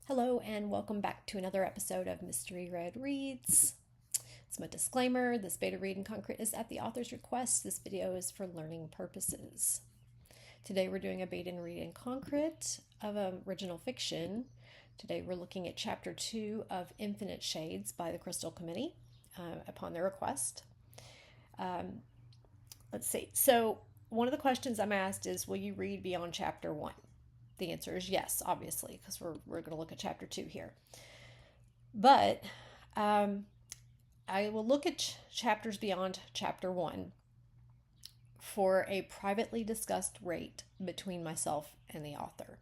Hello, and welcome back to another episode of Mystery Read Reads. It's my disclaimer, this beta read in concrete is at the author's request. This video is for learning purposes. Today we're doing a beta read in concrete of original fiction. Today we're looking at chapter 2 of Infinite Shades by the Crystal Committee upon their request. Let's see. So one of the questions I'm asked is, will you read beyond chapter 1? The answer is yes, obviously, because we're going to look at chapter 2 here. But I will look at chapters beyond chapter 1 for a privately discussed rate between myself and the author.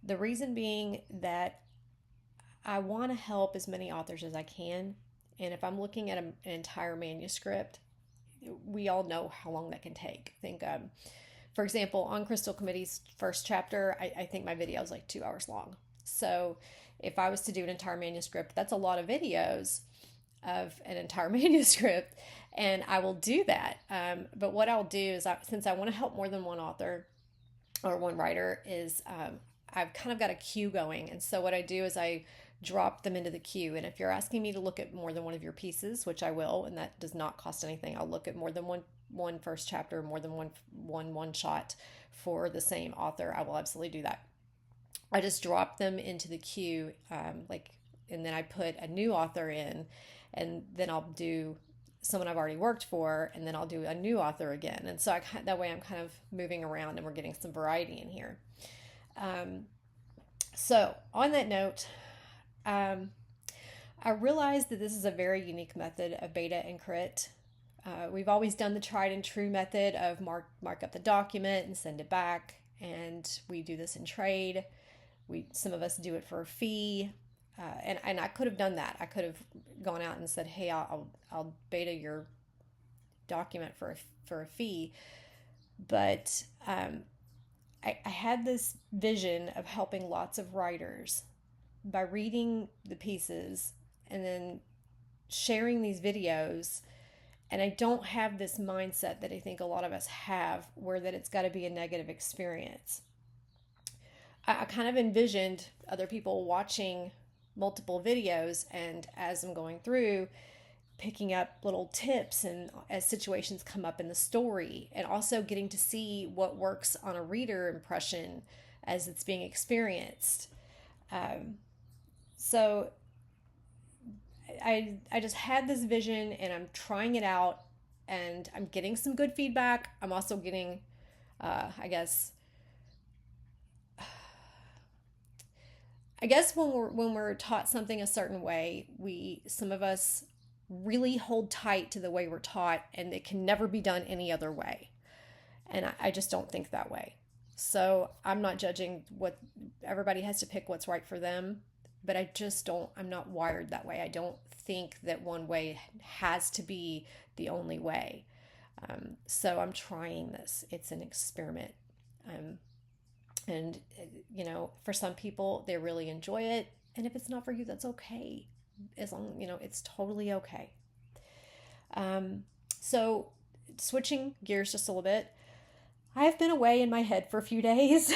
The reason being that I want to help as many authors as I can. And if I'm looking at an entire manuscript, we all know how long that can take. I think for example, on Crystal Committee's first chapter, I think my video is like 2 hours long. So if I was to do an entire manuscript, that's a lot of videos of an entire manuscript, and I will do that. But what I'll do is, since I want to help more than one author or one writer, is I've kind of got a queue going. And so what I do is I drop them into the queue. And if you're asking me to look at more than one of your pieces, which I will, and that does not cost anything, I'll look at more than one first chapter, more than one shot for the same author. I will absolutely do that. I just drop them into the queue, and then I put a new author in, and then I'll do someone I've already worked for, and then I'll do a new author again. And so that way I'm kind of moving around, and we're getting some variety in here. So on that note, I realize that this is a very unique method of beta and crit. We've always done the tried and true method of mark up the document and send it back, and we do this in trade. Some of us do it for a fee, and I could have done that. I could have gone out and said, "Hey, I'll beta your document for a fee," but I had this vision of helping lots of writers by reading the pieces and then sharing these videos. And I don't have this mindset that I think a lot of us have, where that it's got to be a negative experience. I kind of envisioned other people watching multiple videos, and as I'm going through, picking up little tips and as situations come up in the story, and also getting to see what works on a reader impression as it's being experienced. So I just had this vision, and I'm trying it out, and I'm getting some good feedback. I'm also getting, I guess when we're taught something a certain way, some of us really hold tight to the way we're taught, and it can never be done any other way. And I just don't think that way. So I'm not judging. Everybody has to pick what's right for them, but I'm not wired that way. I don't think that one way has to be the only way. So I'm trying this. It's an experiment. And for some people, they really enjoy it. And if it's not for you, that's okay. As long, it's totally okay. So switching gears just a little bit, I've been away in my head for a few days.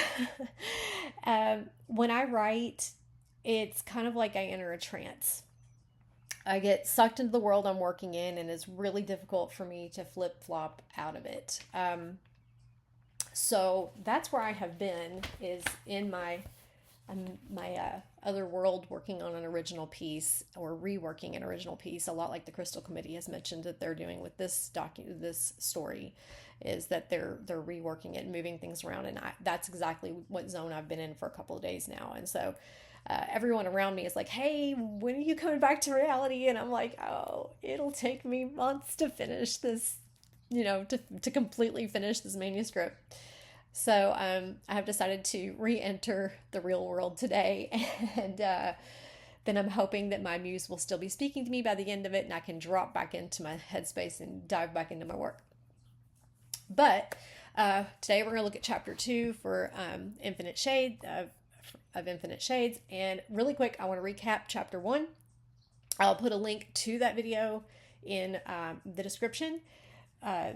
When I write, it's kind of like I enter a trance. I get sucked into the world I'm working in, and it's really difficult for me to flip-flop out of it. So that's where I have been, is in my other world, working on an original piece, or reworking an original piece, a lot like the Crystal Committee has mentioned that they're doing with this story, is that they're reworking it and moving things around, and that's exactly what zone I've been in for a couple of days now. And so everyone around me is like, "Hey, when are you coming back to reality?" And I'm like, "Oh, it'll take me months to finish this, to completely finish this manuscript." So I have decided to re-enter the real world today, and then I'm hoping that my muse will still be speaking to me by the end of it, and I can drop back into my headspace and dive back into my work. But today we're going to look at chapter 2 for Infinite Shade of Infinite Shades. And really quick, I want to recap chapter 1. I'll put a link to that video in the description,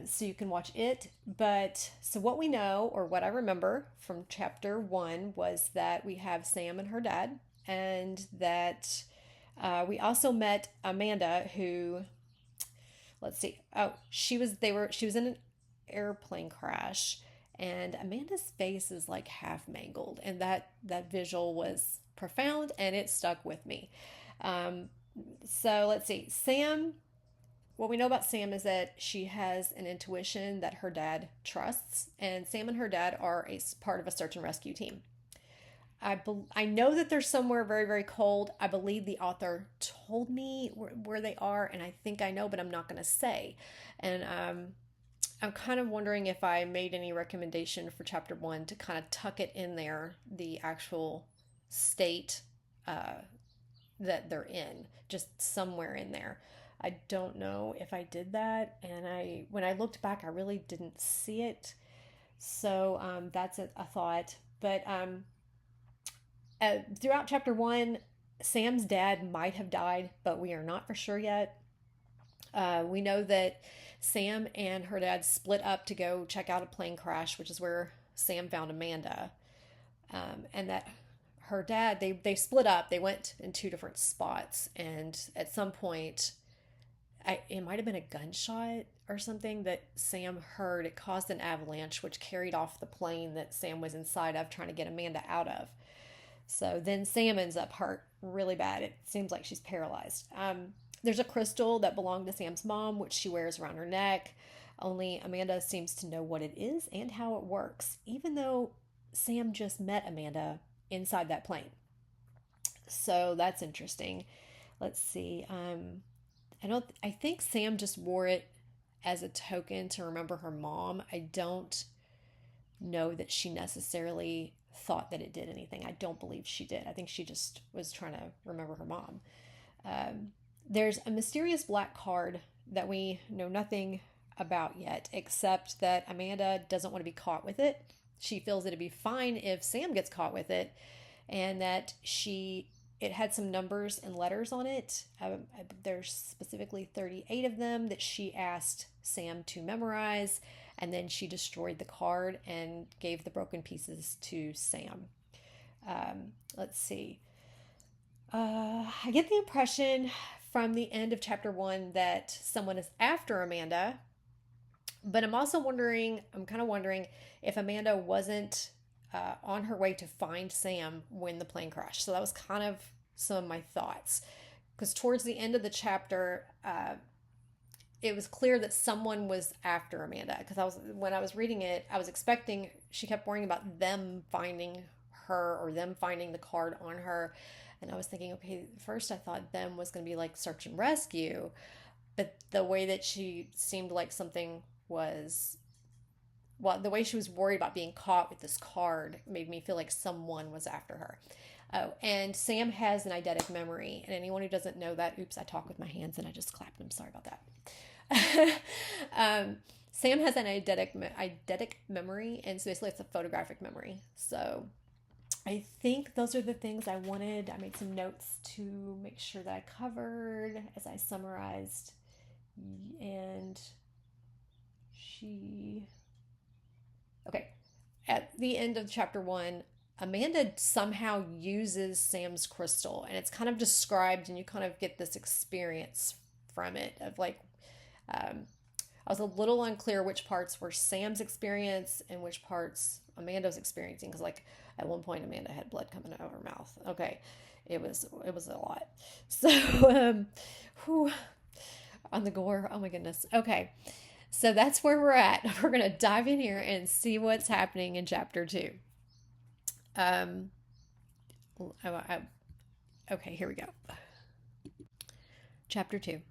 so you can watch it. But so what we know, or what I remember from chapter 1, was that we have Sam and her dad, and that we also met Amanda, who, let's see, oh, she was in an airplane crash, and Amanda's face is like half mangled, and that visual was profound, and it stuck with me. Um, so let's see, Sam. What we know about Sam is that she has an intuition that her dad trusts, and Sam and her dad are a part of a search and rescue team. I know that they're somewhere very, very cold. I believe the author told me where they are, and I think I know, but I'm not going to say. And I'm kind of wondering if I made any recommendation for chapter one to kind of tuck it in there, the actual state that they're in, just somewhere in there. I don't know if I did that, and when I looked back, I really didn't see it. So that's a thought. But throughout chapter one, Sam's dad might have died, but we are not for sure yet. We know that Sam and her dad split up to go check out a plane crash, which is where Sam found Amanda. And that her dad, they split up. They went in two different spots. And at some point, it might have been a gunshot or something that Sam heard. It caused an avalanche, which carried off the plane that Sam was inside of, trying to get Amanda out of. So then Sam ends up hurt really bad. It seems like she's paralyzed. There's a crystal that belonged to Sam's mom, which she wears around her neck. Only Amanda seems to know what it is and how it works, even though Sam just met Amanda inside that plane. So that's interesting. Let's see. I think Sam just wore it as a token to remember her mom. I don't know that she necessarily thought that it did anything. I don't believe she did. I think she just was trying to remember her mom. There's a mysterious black card that we know nothing about yet, except that Amanda doesn't want to be caught with it. She feels it'd be fine if Sam gets caught with it, and that it had some numbers and letters on it. There's specifically 38 of them that she asked Sam to memorize, and then she destroyed the card and gave the broken pieces to Sam. Let's see. I get the impression from the end of chapter one that someone is after Amanda, but I'm kind of wondering if Amanda wasn't on her way to find Sam when the plane crashed. So that was kind of some of my thoughts. Because towards the end of the chapter, it was clear that someone was after Amanda. Because when I was reading it, I was expecting, she kept worrying about them finding her or them finding the card on her. And I was thinking, okay, first I thought them was going to be like search and rescue. But the way that she seemed like something was, well, the way she was worried about being caught with this card made me feel like someone was after her. Oh, and Sam has an eidetic memory. And anyone who doesn't know that, oops, I talk with my hands and I just clapped. I'm sorry about that. Sam has an eidetic memory, and so basically it's a photographic memory. So I think those are the things I wanted. I made some notes to make sure that I covered as I summarized. And okay, at the end of chapter one, Amanda somehow uses Sam's crystal, and it's kind of described, and you kind of get this experience from it of like, I was a little unclear which parts were Sam's experience and which parts Amanda was experiencing, because like at one point Amanda had blood coming out of her mouth. Okay, it was a lot. So on the gore, oh my goodness. Okay, so that's where we're at. We're gonna dive in here and see what's happening in chapter two. Okay, here we go. Chapter 2.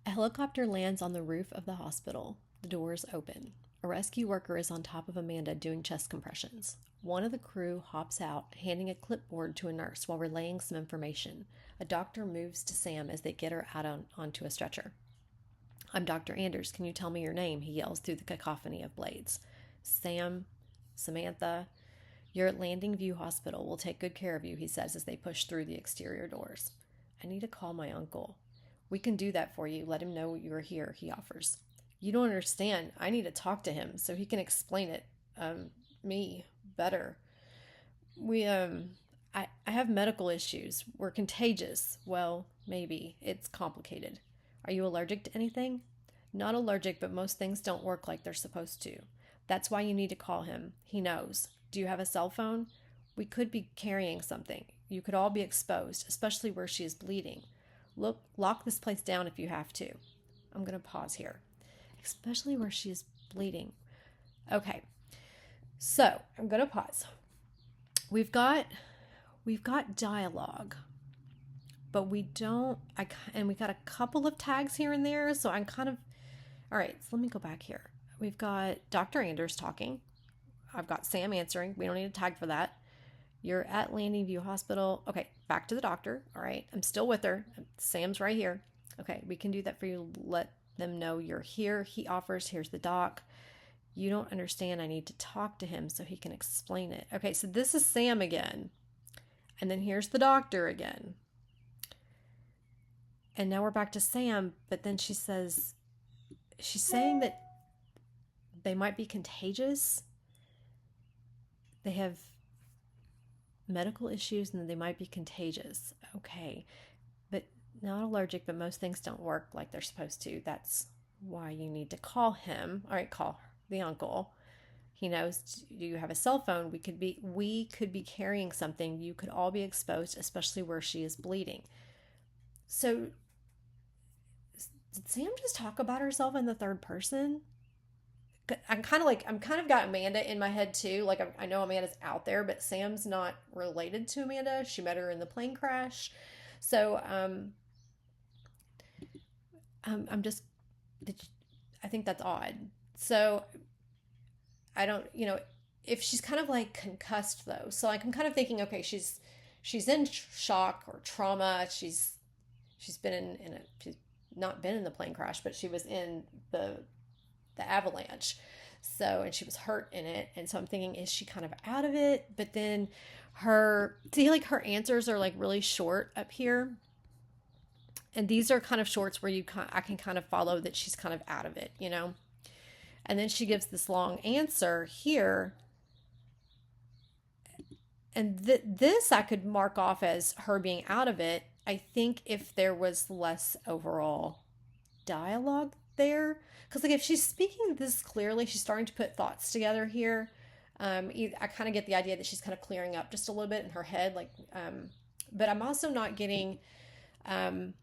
A helicopter lands on the roof of the hospital. The doors open. A rescue worker is on top of Amanda doing chest compressions. One of the crew hops out, handing a clipboard to a nurse while relaying some information. A doctor moves to Sam as they get her out onto a stretcher. "I'm Dr. Anders. Can you tell me your name?" he yells through the cacophony of blades. "Sam, Samantha. You're at Landing View Hospital. We'll take good care of you," he says as they push through the exterior doors. "I need to call my uncle." "We can do that for you. Let him know you're here," he offers. "You don't understand. I need to talk to him so he can explain it, me, better. I have medical issues. We're contagious. Well, maybe. It's complicated. Are you allergic to anything? Not allergic, but most things don't work like they're supposed to. That's why you need to call him. He knows. Do you have a cell phone? We could be carrying something. You could all be exposed, especially where she is bleeding. Look, lock this place down if you have to. I'm going to pause here. Especially where she is bleeding. Okay. So, I'm going to pause. We've got dialogue, but we got a couple of tags here and there. So I'm kind of, all right, so let me go back here. We've got Dr. Anders talking. I've got Sam answering. We don't need a tag for that. You're at Landing View Hospital. Okay, back to the doctor. All right, I'm still with her. Sam's right here. Okay, we can do that for you. Let them know you're here. He offers, here's the doc. You don't understand. I need to talk to him so he can explain it. Okay, so this is Sam again. And then here's the doctor again. And now we're back to Sam, but then she's saying that they might be contagious. They have medical issues and they might be contagious. Okay, but not allergic, but most things don't work like they're supposed to. That's why you need to call him. All right, call the uncle. He knows. Do you have a cell phone? We could be carrying something. You could all be exposed, especially where she is bleeding. So did Sam just talk about herself in the third person? I'm kind of got Amanda in my head too. Like I know Amanda's out there, but Sam's not related to Amanda. She met her in the plane crash. So I think that's odd. So I don't, if she's kind of like concussed though. So like I'm kind of thinking, okay, she's in shock or trauma. She's been she's not been in the plane crash, but she was in the avalanche. So, and she was hurt in it. And so I'm thinking, is she kind of out of it? But then her answers are like really short up here. And these are kind of shorts where I can kind of follow that she's kind of out of it, And then she gives this long answer here. And this I could mark off as her being out of it. I think if there was less overall dialogue there, because like if she's speaking this clearly, she's starting to put thoughts together here. I kind of get the idea that she's kind of clearing up just a little bit in her head, but I'm also not getting, I'm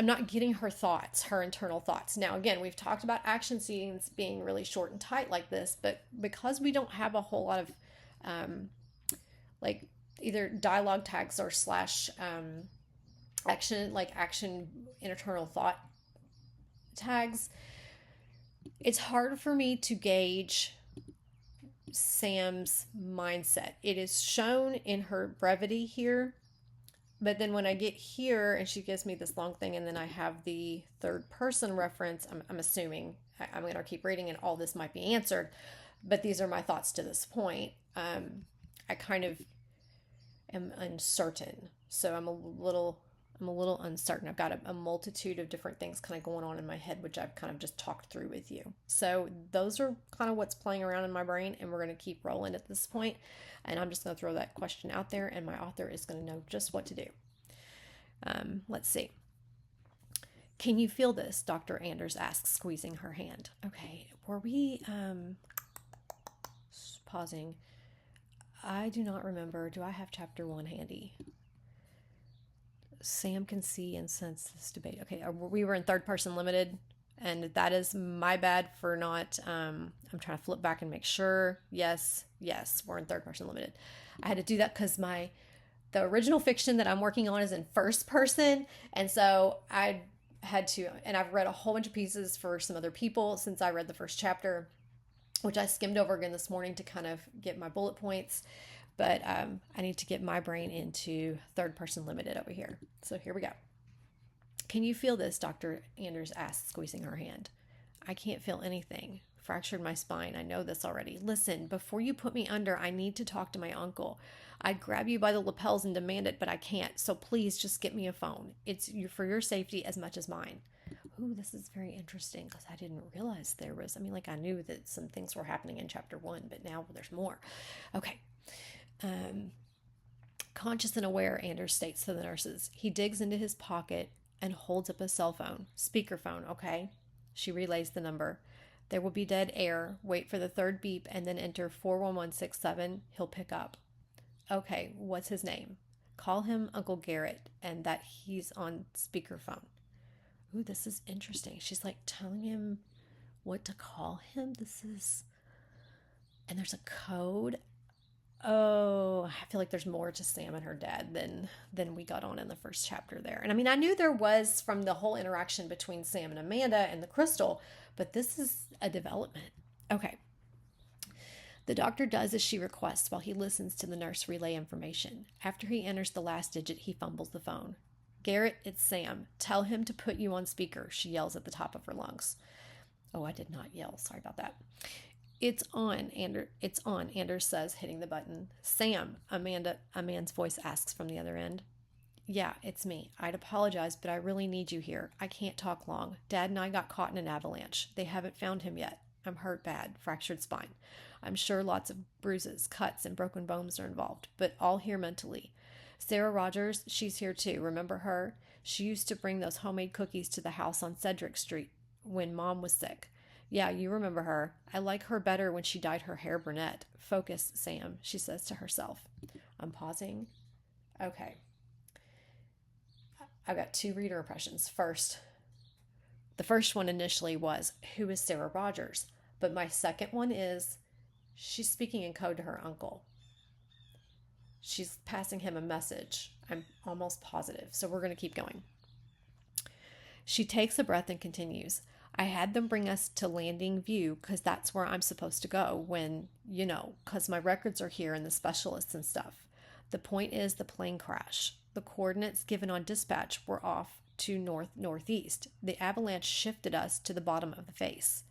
not getting her thoughts, her internal thoughts. Now, again, we've talked about action scenes being really short and tight like this, but because we don't have a whole lot of, like either dialogue tags or / action internal thought tags, it's hard for me to gauge Sam's mindset. It is shown in her brevity here, but then when I get here and she gives me this long thing and then I have the third person reference, I'm assuming, I'm going to keep reading and all this might be answered, but these are my thoughts to this point. I kind of am uncertain. So I'm a little uncertain. I've got a multitude of different things kind of going on in my head, which I've kind of just talked through with you. So those are kind of what's playing around in my brain, and we're going to keep rolling at this point. And I'm just going to throw that question out there, and my author is going to know just what to do. Let's see. Can you feel this? Dr. Anders asks, squeezing her hand. Okay, were we pausing? I do not remember. Do I have chapter 1 handy? Sam can see and sense this debate. Okay, we were in third person limited, and that is my bad for not, I'm trying to flip back and make sure. Yes, we're in third person limited. I had to do that because the original fiction that I'm working on is in first person, and so I had to, and I've read a whole bunch of pieces for some other people since I read the first chapter, which I skimmed over again this morning to kind of get my bullet points. But I need to get my brain into third person limited over here. So here we go. Can you feel this? Dr. Anders asked, squeezing her hand. I can't feel anything. Fractured my spine. I know this already. Listen, before you put me under, I need to talk to my uncle. I'd grab you by the lapels and demand it, but I can't. So please just get me a phone. It's for your safety as much as mine. Ooh, this is very interesting because I didn't realize there was, I knew that some things were happening in chapter 1, but now there's more. Okay. Conscious and aware, Anders states to the nurses. He digs into his pocket and holds up a cell phone. Speakerphone, okay? She relays the number. There will be dead air. Wait for the third beep and then enter 41167. He'll pick up. Okay, what's his name? Call him Uncle Garrett and that he's on speakerphone. Ooh, this is interesting. She's like telling him what to call him. And there's a code. Oh, I feel like there's more to Sam and her dad than we got on in the first chapter there. And I mean, I knew there was from the whole interaction between Sam and Amanda and the crystal, but this is a development. Okay. The doctor does as she requests while he listens to the nurse relay information. After he enters the last digit, he fumbles the phone. Garrett, it's Sam. Tell him to put you on speaker, she yells at the top of her lungs. Oh, I did not yell. Sorry about that. It's on, Anders says, hitting the button. Sam, a man's voice asks from the other end. Yeah, it's me. I'd apologize, but I really need you here. I can't talk long. Dad and I got caught in an avalanche. They haven't found him yet. I'm hurt bad, fractured spine. I'm sure lots of bruises, cuts, and broken bones are involved, but all here mentally. Sarah Rogers, she's here too. Remember her? She used to bring those homemade cookies to the house on Cedric Street when Mom was sick. Yeah, you remember her. I like her better when she dyed her hair brunette. Focus, Sam, she says to herself. I'm pausing. Okay. I've got 2 reader impressions. The first one initially was, who is Sarah Rogers? But my second one is, she's speaking in code to her uncle. She's passing him a message. I'm almost positive. So we're going to keep going. She takes a breath and continues. I had them bring us to Landing View because that's where I'm supposed to go when, because my records are here and the specialists and stuff. The point is the plane crash. The coordinates given on dispatch were off to north-northeast. The avalanche shifted us to the bottom of the face.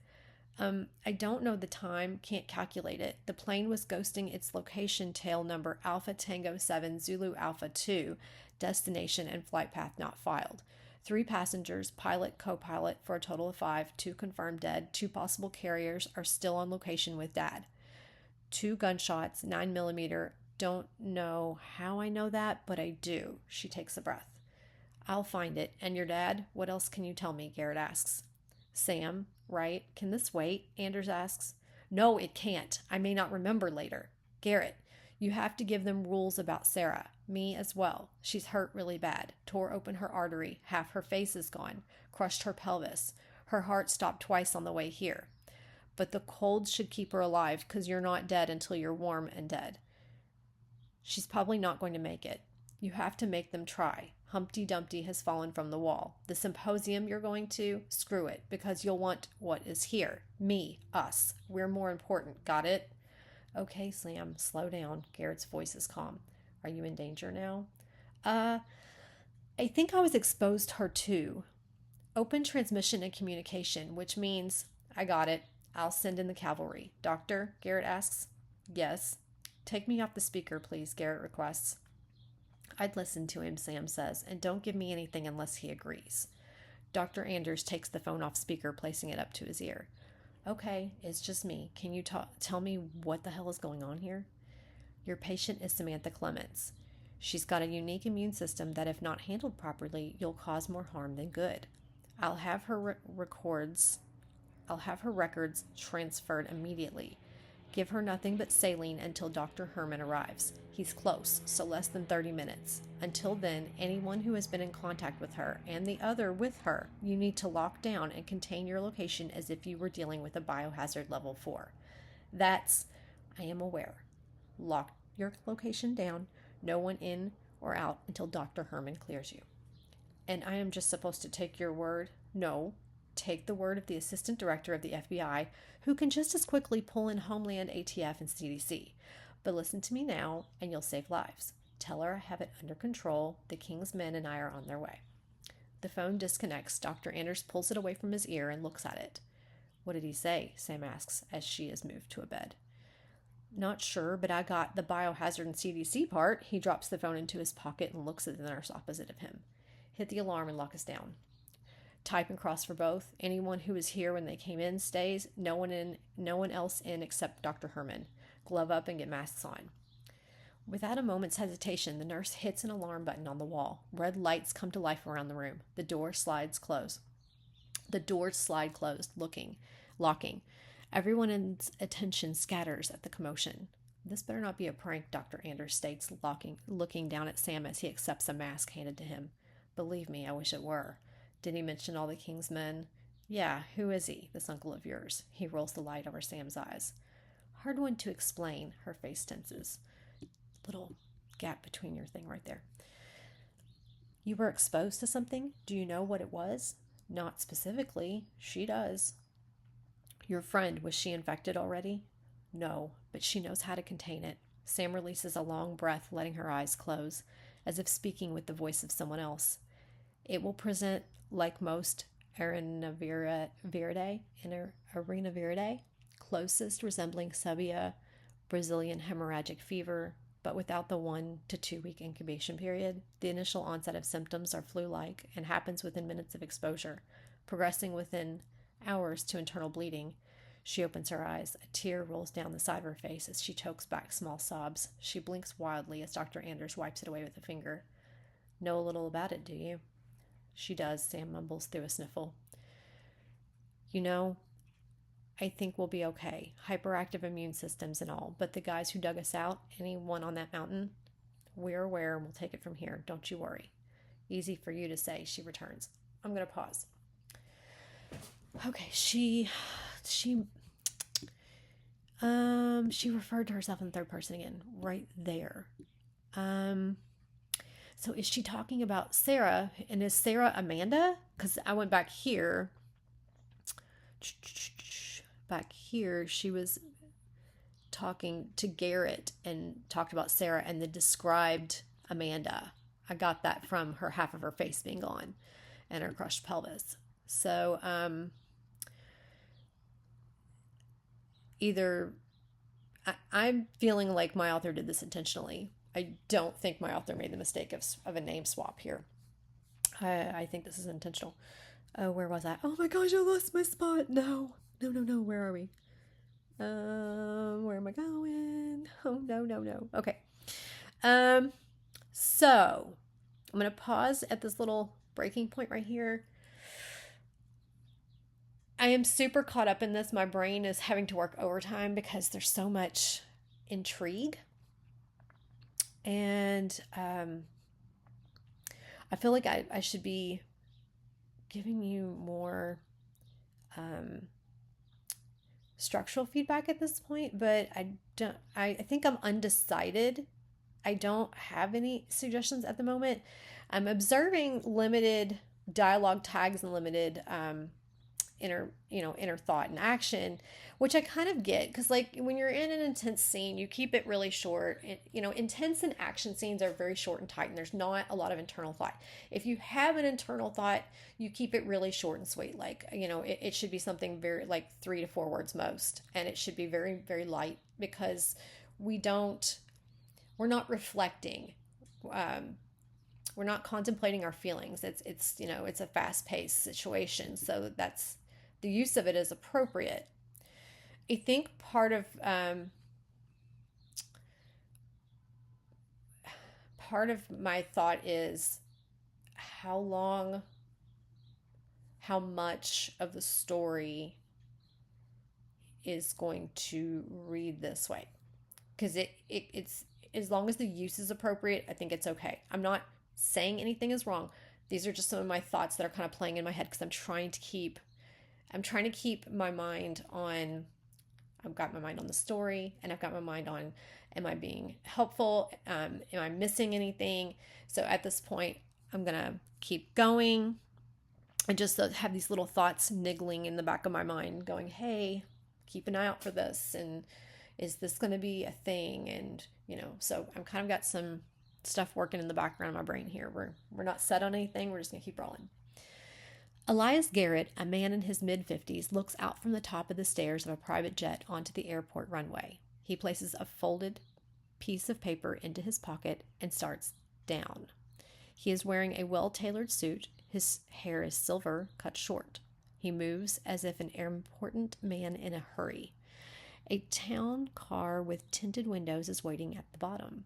I don't know the time, can't calculate it. The plane was ghosting its location tail number Alpha Tango 7 Zulu Alpha 2, destination and flight path not filed. 3 passengers, pilot, co-pilot, for a total of 5, 2 confirmed dead, 2 possible carriers are still on location with Dad. 2 gunshots, 9mm. Don't know how I know that, but I do. She takes a breath. I'll find it. And your dad? What else can you tell me? Garrett asks. Sam, right? Can this wait? Anders asks. No, it can't. I may not remember later. Garrett, you have to give them rules about Sarah. Me as well. She's hurt really bad. Tore open her artery. Half her face is gone. Crushed her pelvis. Her heart stopped twice on the way here. But the cold should keep her alive because you're not dead until you're warm and dead. She's probably not going to make it. You have to make them try. Humpty Dumpty has fallen from the wall. The symposium you're going to, screw it, because you'll want what is here. Me, us. We're more important. Got it? Okay, Sam, slow down. Garrett's voice is calm. Are you in danger now? I think I was exposed to her too. Open transmission and communication, which means, I got it. I'll send in the cavalry. Doctor, Garrett asks. Yes. Take me off the speaker, please, Garrett requests. I'd listen to him, Sam says, and don't give me anything unless he agrees. Dr. Anders takes the phone off speaker, placing it up to his ear. Okay, it's just me. Can you tell me what the hell is going on here? Your patient is Samantha Clements. She's got a unique immune system that, if not handled properly, you'll cause more harm than good. I'll have her records transferred immediately. Give her nothing but saline until Dr. Herman arrives. He's close, so less than 30 minutes. Until then, anyone who has been in contact with her and the other with her, you need to lock down and contain your location as if you were dealing with a biohazard level 4. That's, I am aware. Lock your location down, no one in or out until Dr. Herman clears you. And I am just supposed to take your word? No. Take the word of the Assistant Director of the FBI, who can just as quickly pull in Homeland, ATF, and CDC. But listen to me now, and you'll save lives. Tell her I have it under control. The King's men and I are on their way. The phone disconnects. Dr. Anders pulls it away from his ear and looks at it. What did he say? Sam asks, as she is moved to a bed. Not sure, but I got the biohazard and CDC part. He drops the phone into his pocket and looks at the nurse opposite of him. Hit the alarm and lock us down. Type and cross for both. Anyone who was here when they came in stays. No one else in except Dr. Herman. Glove up and get masks on. Without a moment's hesitation, the nurse hits an alarm button on the wall. Red lights come to life around the room. The doors slide closed, locking. Everyone's attention scatters at the commotion. This better not be a prank, Dr. Anders states, looking down at Sam as he accepts a mask handed to him. Believe me, I wish it were. Did he mention all the king's men? Yeah, who is he, this uncle of yours? He rolls the light over Sam's eyes. Hard one to explain, her face tenses. Little gap between your thing right there. You were exposed to something? Do you know what it was? Not specifically. She does. Your friend, was she infected already? No, but she knows how to contain it. Sam releases a long breath, letting her eyes close, as if speaking with the voice of someone else. It will present like most arena viridae, closest resembling Sebia, Brazilian hemorrhagic fever, but without the 1 to 2 week incubation period. The initial onset of symptoms are flu-like and happens within minutes of exposure, progressing within hours to internal bleeding. She opens her eyes. A tear rolls down the side of her face as she chokes back small sobs. She blinks wildly as Dr. Anders wipes it away with a finger. Know a little about it, do you? She does, Sam mumbles through a sniffle. You know, I think we'll be okay. Hyperactive immune systems and all. But the guys who dug us out, anyone on that mountain, we're aware and we'll take it from here. Don't you worry. Easy for you to say, she returns. I'm going to pause. Okay, she referred to herself in the third person again, right there. So is she talking about Sarah? And is Sarah Amanda? Because I went back here. Back here, she was talking to Garrett and talked about Sarah and then described Amanda. I got that from her half of her face being gone and her crushed pelvis. So, I'm feeling like my author did this intentionally. I don't think my author made the mistake of a name swap here. I think this is intentional. Oh, where was I? Oh my gosh, I lost my spot. No. Where are we? Where am I going? Oh, no. Okay. So I'm going to pause at this little breaking point right here. I am super caught up in this. My brain is having to work overtime because there's so much intrigue. And I feel like I should be giving you more structural feedback at this point, but I think I'm undecided. I don't have any suggestions at the moment. I'm observing limited dialogue tags and limited inner thought and action, which I kind of get, because like when you're in an intense scene, you keep it really short. Intense and action scenes are very short and tight, and there's not a lot of internal thought. If you have an internal thought, you keep it really short and sweet. Like, it should be something very like 3 to 4 words most, and it should be very, very light, because we're not reflecting. We're not contemplating our feelings. It's a fast-paced situation, so that's the use of it is appropriate. I think part of my thought is how much of the story is going to read this way, because it's as long as the use is appropriate, I think it's okay. I'm not saying anything is wrong. These are just some of my thoughts that are kind of playing in my head, because I'm trying to keep my mind on, I've got my mind on the story, and I've got my mind on, am I being helpful? Am I missing anything? So at this point, I'm going to keep going and just have these little thoughts niggling in the back of my mind going, hey, keep an eye out for this. And is this going to be a thing? And, so I'm kind of got some stuff working in the background of my brain here. We're not set on anything. We're just going to keep rolling. Elias Garrett, a man in his mid-50s, looks out from the top of the stairs of a private jet onto the airport runway. He places a folded piece of paper into his pocket and starts down. He is wearing a well-tailored suit. His hair is silver, cut short. He moves as if an important man in a hurry. A town car with tinted windows is waiting at the bottom.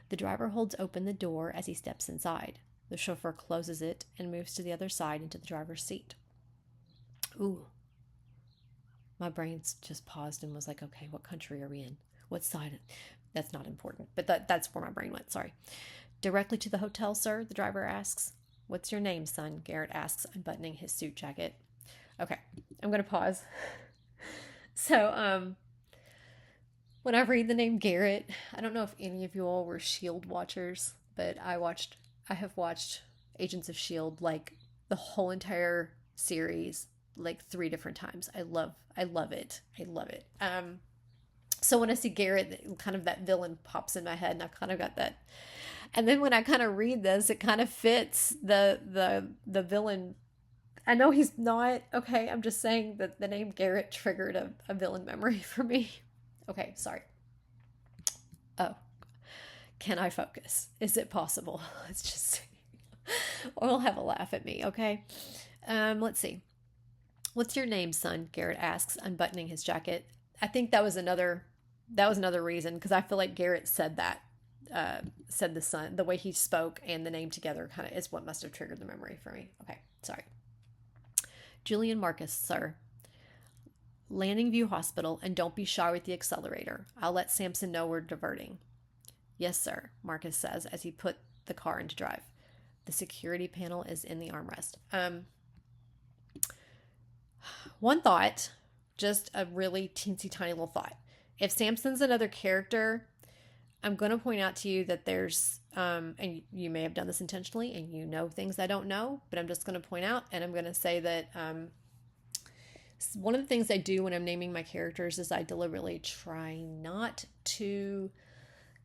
The driver holds open the door as he steps inside. The chauffeur closes it and moves to the other side into the driver's seat. Ooh. My brain just paused and was like, okay, what country are we in? What side? That's not important, but that's where my brain went. Sorry. Directly to the hotel, sir, the driver asks. What's your name, son? Garrett asks, unbuttoning his suit jacket. Okay, I'm going to pause. So, when I read the name Garrett, I don't know if any of you all were S.H.I.E.L.D. watchers, but I have watched Agents of S.H.I.E.L.D. like the whole entire series like 3 different times. I love it. I love it. So when I see Garrett, kind of that villain pops in my head, and I've kind of got that. And then when I kind of read this, it kind of fits the villain. I know he's not. Okay, I'm just saying that the name Garrett triggered a villain memory for me. Okay, sorry. Oh, can I focus? Is it possible? Let's just see. Or he'll have a laugh at me, okay? Let's see. What's your name, son? Garrett asks, unbuttoning his jacket. I think that was another reason, because I feel like Garrett said that. Said the son, the way he spoke and the name together kind of is what must have triggered the memory for me. Okay, sorry. Julian Marcus, sir. Landing View Hospital, and don't be shy with the accelerator. I'll let Sampson know we're diverting. Yes, sir, Marcus says as he put the car into drive. The security panel is in the armrest. One thought, just a really teensy tiny little thought. If Sampson's another character, I'm going to point out to you that there's, and you may have done this intentionally and you know things I don't know, but I'm just going to point out, and I'm going to say that one of the things I do when I'm naming my characters is I deliberately try not to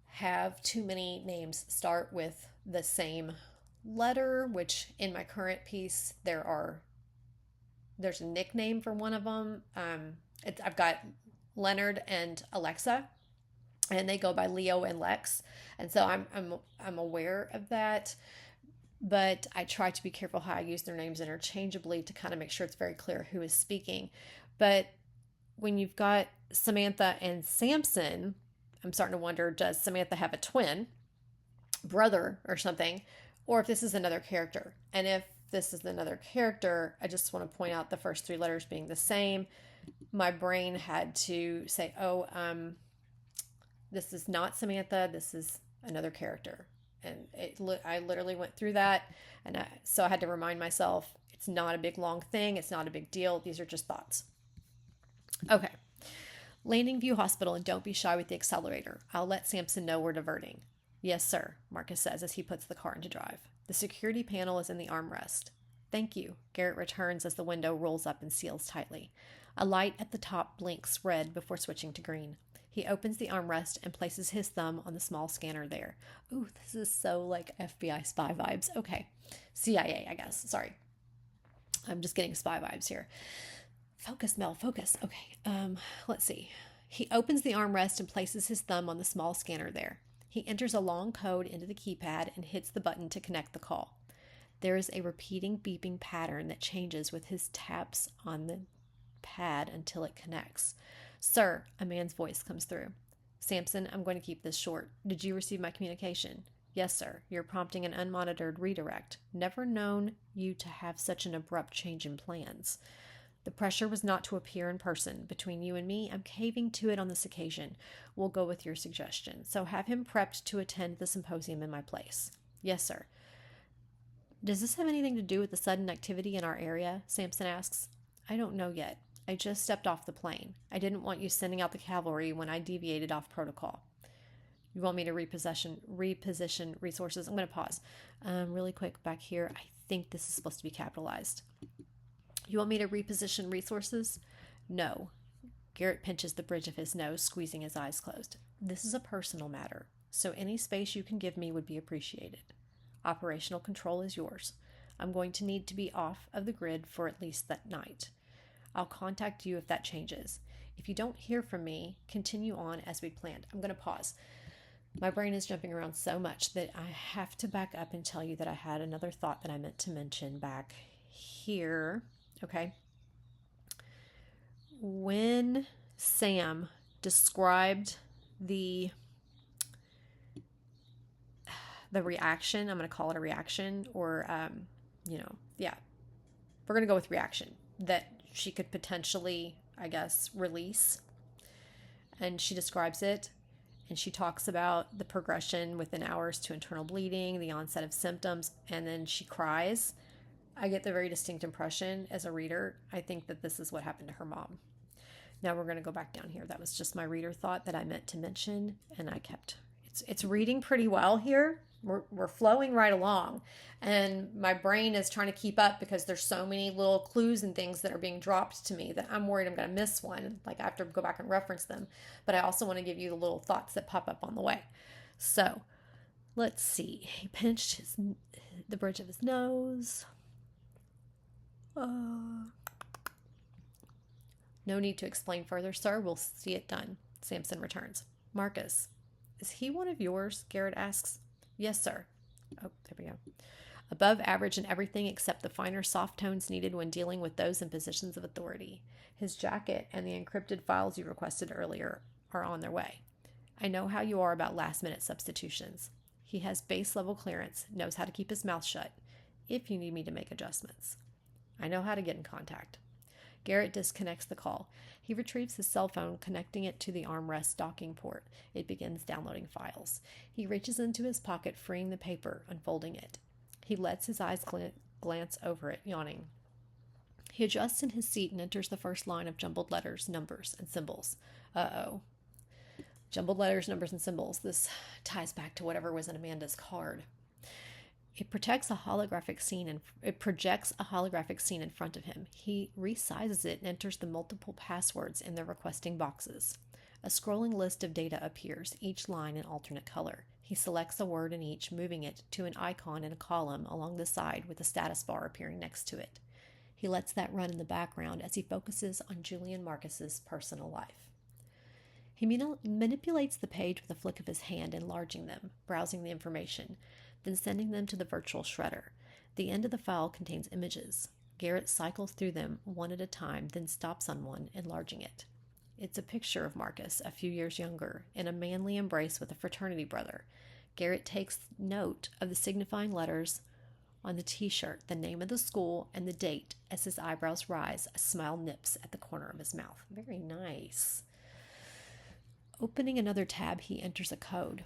have too many names start with the same letter, which in my current piece, there's a nickname for one of them. I've got Leonard and Alexa, and they go by Leo and Lex, and so I'm aware of that, but I try to be careful how I use their names interchangeably to kind of make sure it's very clear who is speaking. But when you've got Samantha and Sampson, I'm starting to wonder, does Samantha have a twin brother or something, or if this is another character? And if this is another character, I just want to point out the first 3 letters being the same. My brain had to say, this is not Samantha, this is another character. And I literally went through that, and so I had to remind myself, it's not a big long thing, it's not a big deal, these are just thoughts. Okay. Landing View Hospital, and don't be shy with the accelerator. I'll let Sampson know we're diverting. Yes, sir, Marcus says as he puts the car into drive. The security panel is in the armrest. Thank you, Garrett returns as the window rolls up and seals tightly. A light at the top blinks red before switching to green. He opens the armrest and places his thumb on the small scanner there. Ooh, this is so like FBI spy vibes. Okay. CIA, I guess. Sorry. I'm just getting spy vibes here. Focus, Mel, focus. Okay. Let's see. He opens the armrest and places his thumb on the small scanner there. He enters a long code into the keypad and hits the button to connect the call. There is a repeating beeping pattern that changes with his taps on the pad until it connects. Sir, a man's voice comes through. Sampson, I'm going to keep this short. Did you receive my communication? Yes, sir. You're prompting an unmonitored redirect. Never known you to have such an abrupt change in plans. The pressure was not to appear in person. Between you and me, I'm caving to it on this occasion. We'll go with your suggestion. So have him prepped to attend the symposium in my place. Yes, sir. Does this have anything to do with the sudden activity in our area? Sampson asks. I don't know yet. I just stepped off the plane. I didn't want you sending out the cavalry when I deviated off protocol. You want me to reposition resources? I'm going to pause really quick back here. I think this is supposed to be capitalized. You want me to reposition resources? No. Garrett pinches the bridge of his nose, squeezing his eyes closed. This is a personal matter, so any space you can give me would be appreciated. Operational control is yours. I'm going to need to be off of the grid for at least that night. I'll contact you if that changes. If you don't hear from me, continue on as we planned. I'm going to pause. My brain is jumping around so much that I have to back up and tell you that I had another thought that I meant to mention back here. Okay. When Sam described the the reaction. I'm going to call it a reaction, or, yeah, we're going to go with reaction that she could potentially, I guess, release. And she describes it, and she talks about the progression within hours to internal bleeding, the onset of symptoms, and then she cries. I get the very distinct impression as a reader, I think that this is what happened to her mom. Now we're going to go back down here. That was just my reader thought that I meant to mention, and I kept, it's reading pretty well here. We're flowing right along, and my brain is trying to keep up because there's so many little clues and things that are being dropped to me that I'm worried I'm going to miss one. Like, I have to go back and reference them, but I also want to give you the little thoughts that pop up on the way. So let's see. He pinched the bridge of his nose. No need to explain further, sir. We'll see it done. Samson returns. Marcus, is he one of yours? Garrett asks. Yes, sir. Oh, there we go. Above average in everything except the finer soft tones needed when dealing with those in positions of authority. His jacket and the encrypted files you requested earlier are on their way. I know how you are about last-minute substitutions. He has base-level clearance, knows how to keep his mouth shut, if you need me to make adjustments. I know how to get in contact. Garrett disconnects the call. He retrieves his cell phone, connecting it to the armrest docking port. It begins downloading files. He reaches into his pocket, freeing the paper, unfolding it. He lets his eyes glance over it, yawning. He adjusts in his seat and enters the first line of jumbled letters, numbers, and symbols. Uh-oh. Jumbled letters, numbers, and symbols. This ties back to whatever was in Amanda's card. It projects a holographic scene in front of him. He resizes it and enters the multiple passwords in the requesting boxes. A scrolling list of data appears, each line in alternate color. He selects a word in each, moving it to an icon in a column along the side with a status bar appearing next to it. He lets that run in the background as he focuses on Julian Marcus's personal life. He manipulates the page with a flick of his hand, enlarging them, browsing the information, then sending them to the virtual shredder. The end of the file contains images. Garrett cycles through them one at a time, then stops on one, enlarging it. It's a picture of Marcus, a few years younger, in a manly embrace with a fraternity brother. Garrett takes note of the signifying letters on the t-shirt, the name of the school, and the date. As his eyebrows rise, a smile nips at the corner of his mouth. Very nice. Opening another tab, he enters a code.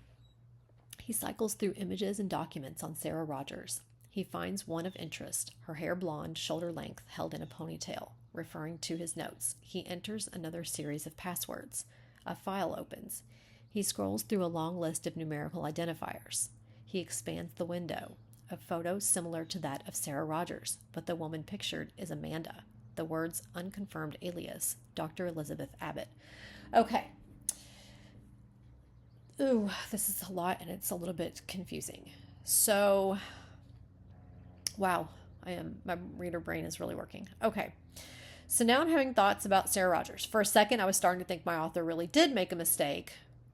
He cycles through images and documents on Sarah Rogers. He finds one of interest, her hair blonde, shoulder length, held in a ponytail, referring to his notes. He enters another series of passwords. A file opens. He scrolls through a long list of numerical identifiers. He expands the window. A photo similar to that of Sarah Rogers, but the woman pictured is Amanda. The words unconfirmed alias, Dr. Elizabeth Abbott. Okay. Ooh, this is a lot, and it's a little bit confusing. So, wow, my reader brain is really working. Okay, so now I'm having thoughts about Sarah Rogers. For a second, I was starting to think my author really did make a mistake,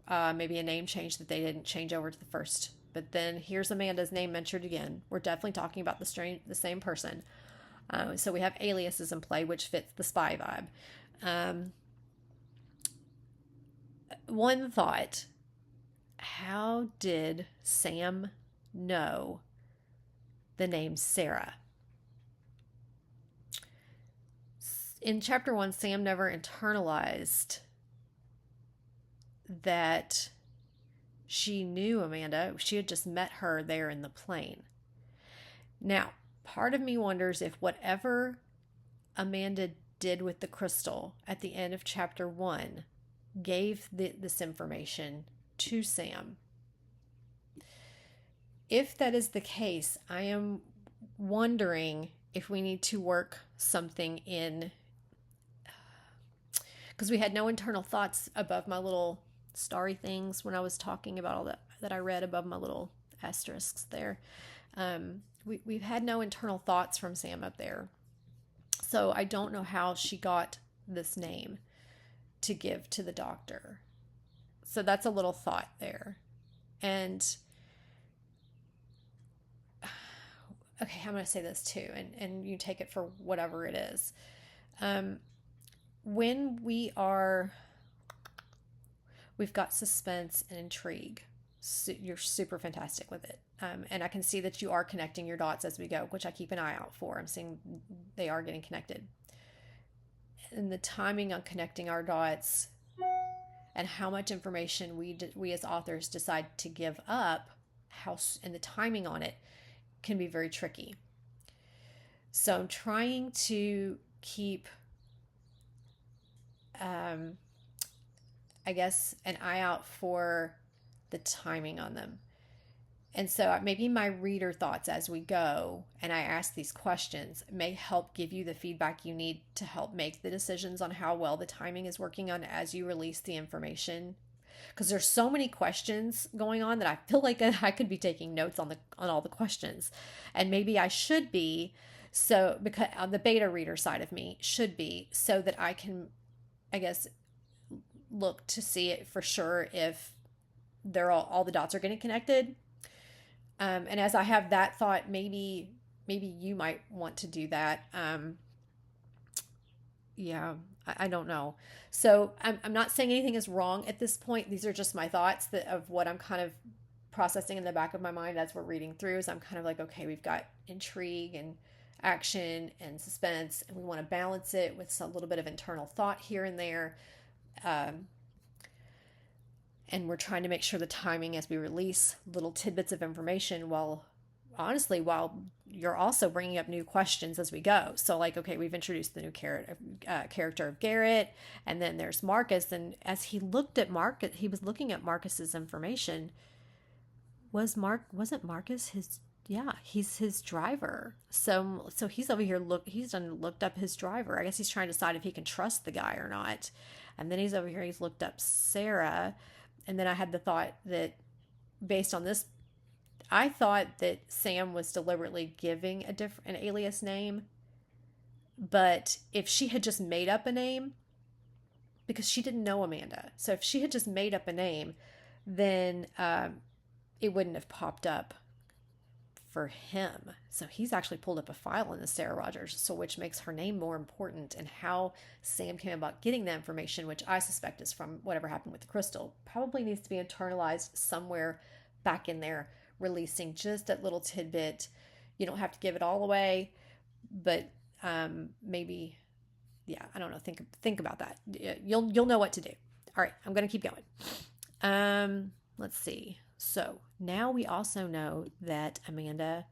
maybe a name change that they didn't change over to the first. But then here's Amanda's name mentioned again. We're definitely talking about the same person. So we have aliases in play, which fits the spy vibe. One thought. How did Sam know the name Sarah? In chapter 1, Sam never internalized that she knew Amanda. She had just met her there in the plane. Now, part of me wonders if whatever Amanda did with the crystal at the end of chapter 1 gave this information to Sam. If that is the case, I am wondering if we need to work something in, because we had no internal thoughts above my little starry things when I was talking about all that I read above my little asterisks there. We've had no internal thoughts from Sam up there. So I don't know how she got this name to give to the doctor. So that's a little thought there. And okay, I'm going to say this too, and you take it for whatever it is. When we've got suspense and intrigue, you're super fantastic with it. And I can see that you are connecting your dots as we go, which I keep an eye out for. I'm seeing they are getting connected. And the timing on connecting our dots and how much information we as authors decide to give up, and the timing on it can be very tricky. So I'm trying to keep, I guess, an eye out for the timing on them. And so maybe my reader thoughts as we go and I ask these questions may help give you the feedback you need to help make the decisions on how well the timing is working on as you release the information. Because there's so many questions going on that I feel like I could be taking notes on all the questions. And maybe I should be, so because on the beta reader side of me should be, so that I can, I guess, look to see it for sure if they're all the dots are getting connected. And as I have that thought, maybe you might want to do that. Yeah, I don't know. So I'm not saying anything is wrong at this point. These are just my thoughts of what I'm kind of processing in the back of my mind as we're reading through. Is I'm kind of like, okay, we've got intrigue and action and suspense, and we want to balance it with a little bit of internal thought here and there. And we're trying to make sure the timing as we release little tidbits of information while you're also bringing up new questions as we go. So like, okay, we've introduced the new character of Garrett, and then there's Marcus. And as he looked at Marcus, he was looking at Marcus's information. Wasn't Marcus his? Yeah, he's his driver. So he's over here he's looked up his driver. I guess he's trying to decide if he can trust the guy or not. And then he's over here, he's looked up Sarah. And then I had the thought that based on this, I thought that Sam was deliberately giving an alias name. But if she had just made up a name, because she didn't know Amanda. So if she had just made up a name, then it wouldn't have popped up for him. So he's actually pulled up a file in the Sarah Rogers, so which makes her name more important, and how Sam came about getting that information, which I suspect is from whatever happened with the crystal, probably needs to be internalized somewhere back in there, releasing just that little tidbit. You don't have to give it all away, but maybe, yeah, I don't know. Think about that. You'll know what to do. All right, I'm going to keep going. Let's see. So now we also know that Amanda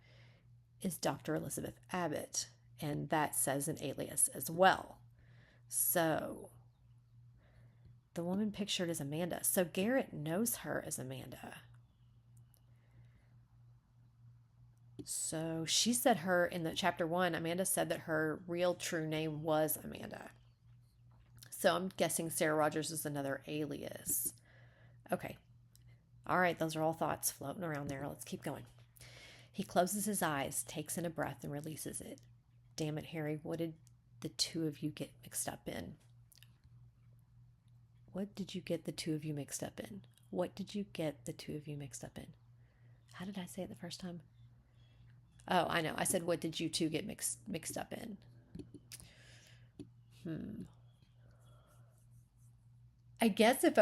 is Dr. Elizabeth Abbott, and that says an alias as well. So the woman pictured as Amanda. So Garrett knows her as Amanda. So she said her in the chapter 1, Amanda said that her real true name was Amanda. So I'm guessing Sarah Rogers is another alias. Okay. All right, those are all thoughts floating around there. Let's keep going. He closes his eyes, takes in a breath, and releases it. Damn it, Harry, what did the two of you get mixed up in? What did you get the two of you mixed up in? What did you get the two of you mixed up in? How did I say it the first time? Oh, I know. I said, what did you two get mixed up in? I guess if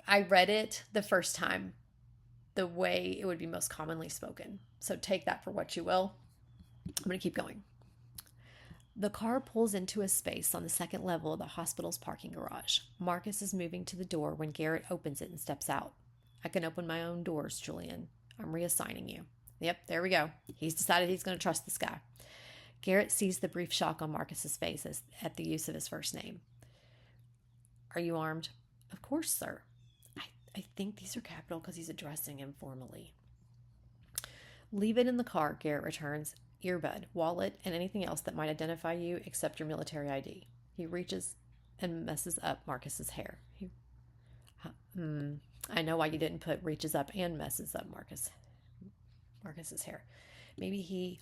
I read it the first time the way it would be most commonly spoken. So take that for what you will. I'm going to keep going. The car pulls into a space on the second level of the hospital's parking garage. Marcus is moving to the door when Garrett opens it and steps out. I can open my own doors, Julian. I'm reassigning you. Yep, there we go. He's decided he's going to trust this guy. Garrett sees the brief shock on Marcus's face at the use of his first name. Are you armed? Of course, sir. I think these are capital because he's addressing him formally. Leave it in the car, Garrett returns. Earbud, wallet, and anything else that might identify you except your military ID. He reaches and messes up Marcus's hair. I know why you didn't put reaches up and messes up Marcus's hair. Maybe he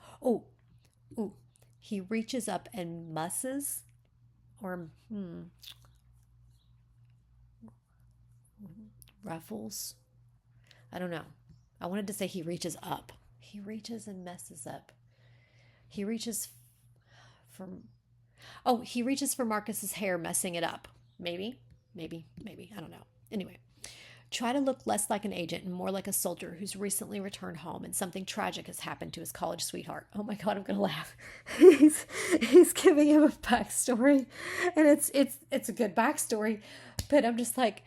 reaches up and musses, or ruffles. I don't know. I wanted to say he reaches up. He reaches and messes up. He reaches for Marcus's hair, messing it up. Maybe. I don't know. Anyway, Try to look less like an agent and more like a soldier who's recently returned home and something tragic has happened to his college sweetheart. Oh my God, I'm gonna laugh. He's giving him a backstory, and it's a good backstory, but I'm just like,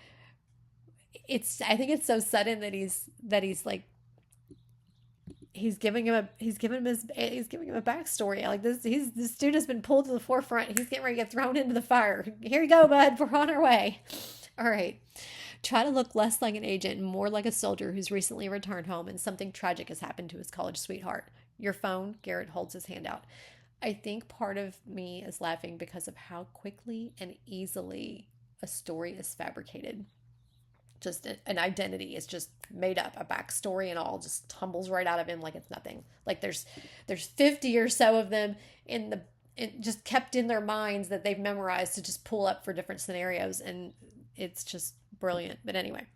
I think it's so sudden that he's like he's giving him a backstory like this dude has been pulled to the forefront. He's getting ready to get thrown into the fire. Here you go, bud. We're on our way. All right. Try to look less like an agent and more like a soldier who's recently returned home and something tragic has happened to his college sweetheart. Your phone. Garrett holds his hand out. I think part of me is laughing because of how quickly and easily a story is fabricated. Just an identity is just made up, a backstory and all just tumbles right out of him like it's nothing. Like there's 50 or so of them just kept in their minds that they've memorized to just pull up for different scenarios, and it's just brilliant. But anyway,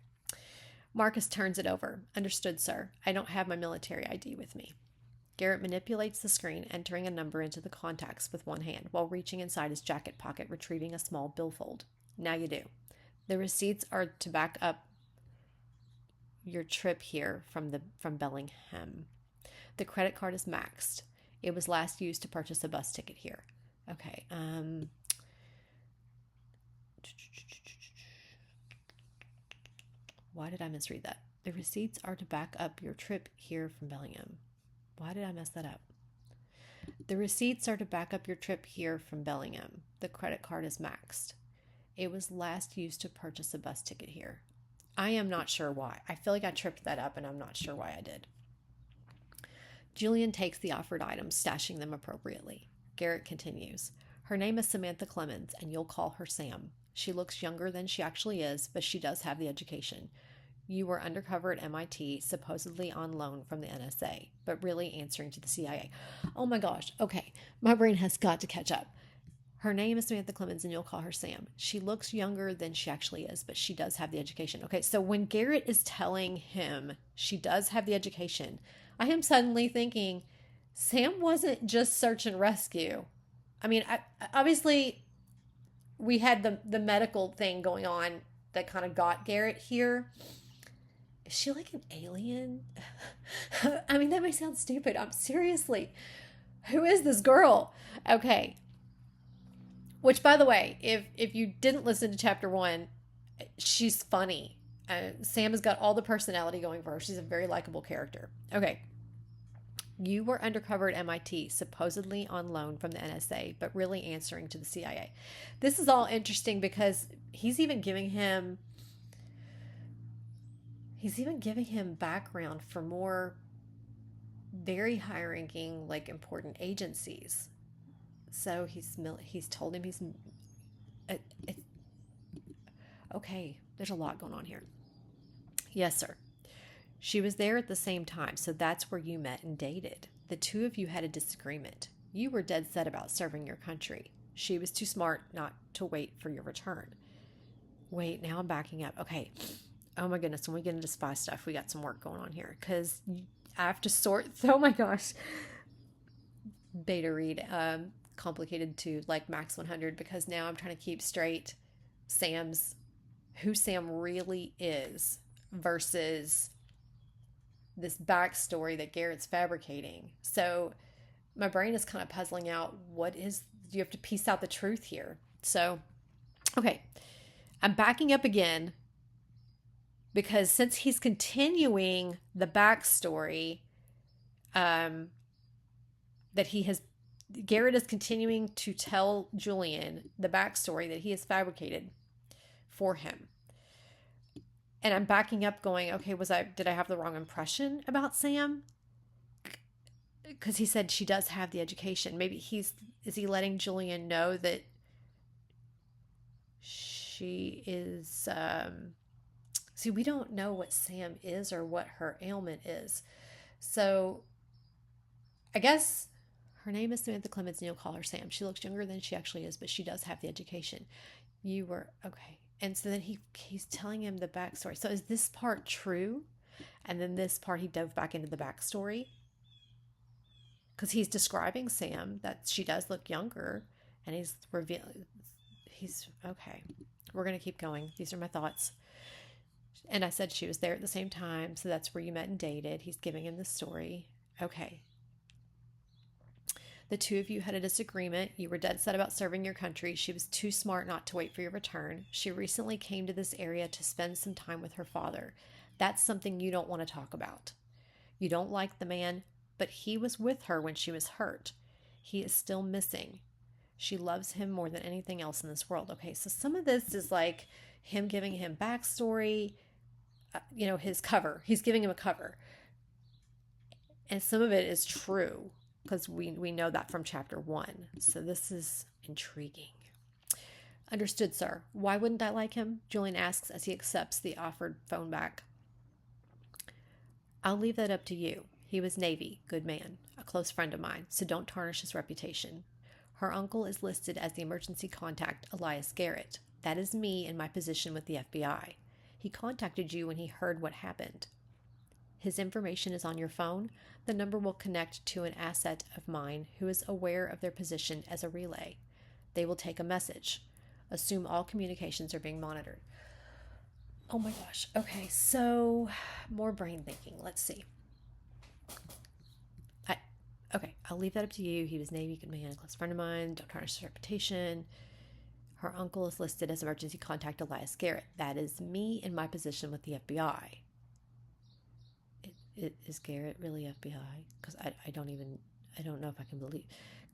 Marcus turns it over. Understood, sir. I don't have my military ID with me. Garrett manipulates the screen, entering a number into the contacts with one hand while reaching inside his jacket pocket, retrieving a small billfold. Now you do. The receipts are to back up your trip here from Bellingham. The credit card is maxed. It was last used to purchase a bus ticket here. Okay. Why did I misread that? The receipts are to back up your trip here from Bellingham. Why did I mess that up? The receipts are to back up your trip here from Bellingham. The credit card is maxed. It was last used to purchase a bus ticket here. I am not sure why. I feel like I tripped that up and I'm not sure why I did. Julian takes the offered items, stashing them appropriately. Garrett continues. Her name is Samantha Clemens, and you'll call her Sam. She looks younger than she actually is, but she does have the education. You were undercover at MIT, supposedly on loan from the NSA, but really answering to the CIA. Oh my gosh. Okay. My brain has got to catch up. Her name is Samantha Clemens, and you'll call her Sam. She looks younger than she actually is, but she does have the education. Okay, so when Garrett is telling him she does have the education, I am suddenly thinking, Sam wasn't just search and rescue. I mean, obviously, we had the medical thing going on that kind of got Garrett here. Is she like an alien? I mean, that may sound stupid. Seriously, who is this girl? Okay. Which, by the way, if you didn't listen to chapter 1, she's funny. Sam has got all the personality going for her. She's a very likable character. Okay. You were undercover at MIT, supposedly on loan from the NSA, but really answering to the CIA. This is all interesting because he's even giving him background for more very high-ranking, like, important agencies. So he's told him okay, there's a lot going on here. Yes, sir. She was there at the same time, so that's where you met and dated. The two of you had a disagreement. You were dead set about serving your country. She was too smart not to wait for your return. Wait, now I'm backing up. Okay. Oh my goodness, when we get into spy stuff, we got some work going on here because I have to sort. Oh my gosh. Beta read. Complicated to like max 100 because now I'm trying to keep straight who Sam really is versus this backstory that Garrett's fabricating. So my brain is kind of puzzling out you have to piece out the truth here. So, okay, I'm backing up again because since he's continuing the backstory Garrett is continuing to tell Julian the backstory that he has fabricated for him. And I'm backing up going, okay, did I have the wrong impression about Sam? Because he said she does have the education. Maybe is he letting Julian know that she is, see, we don't know what Sam is or what her ailment is. So I guess her name is Samantha Clemens and you'll call her Sam. She looks younger than she actually is, but she does have the education. You were, okay. And so then he's telling him the backstory. So is this part true? And then this part he dove back into the backstory? Because he's describing Sam, that she does look younger. And he's revealing, okay. We're going to keep going. These are my thoughts. And I said she was there at the same time, so that's where you met and dated. He's giving him the story. Okay. The two of you had a disagreement. You were dead set about serving your country. She was too smart not to wait for your return. She recently came to this area to spend some time with her father. That's something you don't want to talk about. You don't like the man, but he was with her when she was hurt. He is still missing. She loves him more than anything else in this world. Okay, so some of this is like him giving him backstory, his cover. He's giving him a cover. And some of it is true, because we know that from chapter 1. So this is intriguing. Understood, sir. Why wouldn't I like him? Julian asks as he accepts the offered phone back. I'll leave that up to you. He was Navy, good man, a close friend of mine, so don't tarnish his reputation. Her uncle is listed as the emergency contact, Elias Garrett. That is me in my position with the FBI. He contacted you when he heard what happened. His information is on your phone. The number will connect to an asset of mine who is aware of their position as a relay. They will take a message. Assume all communications are being monitored. Oh my gosh. Okay, so more brain thinking. Let's see. I'll leave that up to you. He was Navy, good man, a close friend of mine. Don't tarnish his reputation. Her uncle is listed as emergency contact Elias Garrett. That is me in my position with the FBI. Is Garrett really FBI? Because I don't know if I can believe.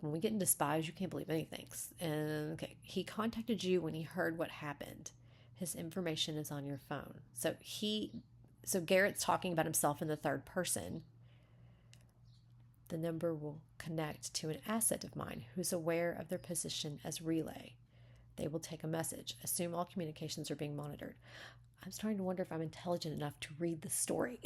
When we get into spies, you can't believe anything. And okay, he contacted you when he heard what happened. His information is on your phone. So Garrett's talking about himself in the third person. The number will connect to an asset of mine who's aware of their position as relay. They will take a message. Assume all communications are being monitored. I'm starting to wonder if I'm intelligent enough to read the story.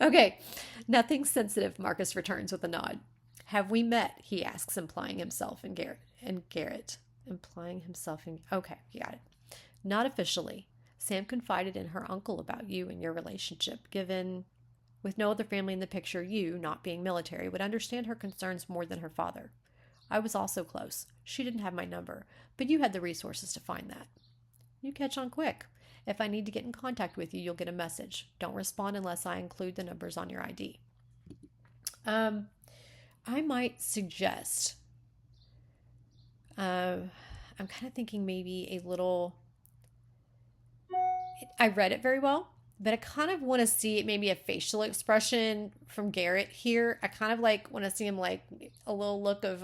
Okay. Nothing sensitive, Marcus returns with a nod. Have we met? He asks, implying himself in Garrett. Implying himself in... Okay, you got it. Not officially. Sam confided in her uncle about you and your relationship, given... With no other family in the picture, you, not being military, would understand her concerns more than her father. I was also close. She didn't have my number, but you had the resources to find that. You catch on quick. If I need to get in contact with you, you'll get a message. Don't respond unless I include the numbers on your ID. I might suggest, I'm kind of thinking maybe a little, I read it very well, but I kind of want to see maybe a facial expression from Garrett here. I kind of like want to see him like a little look of,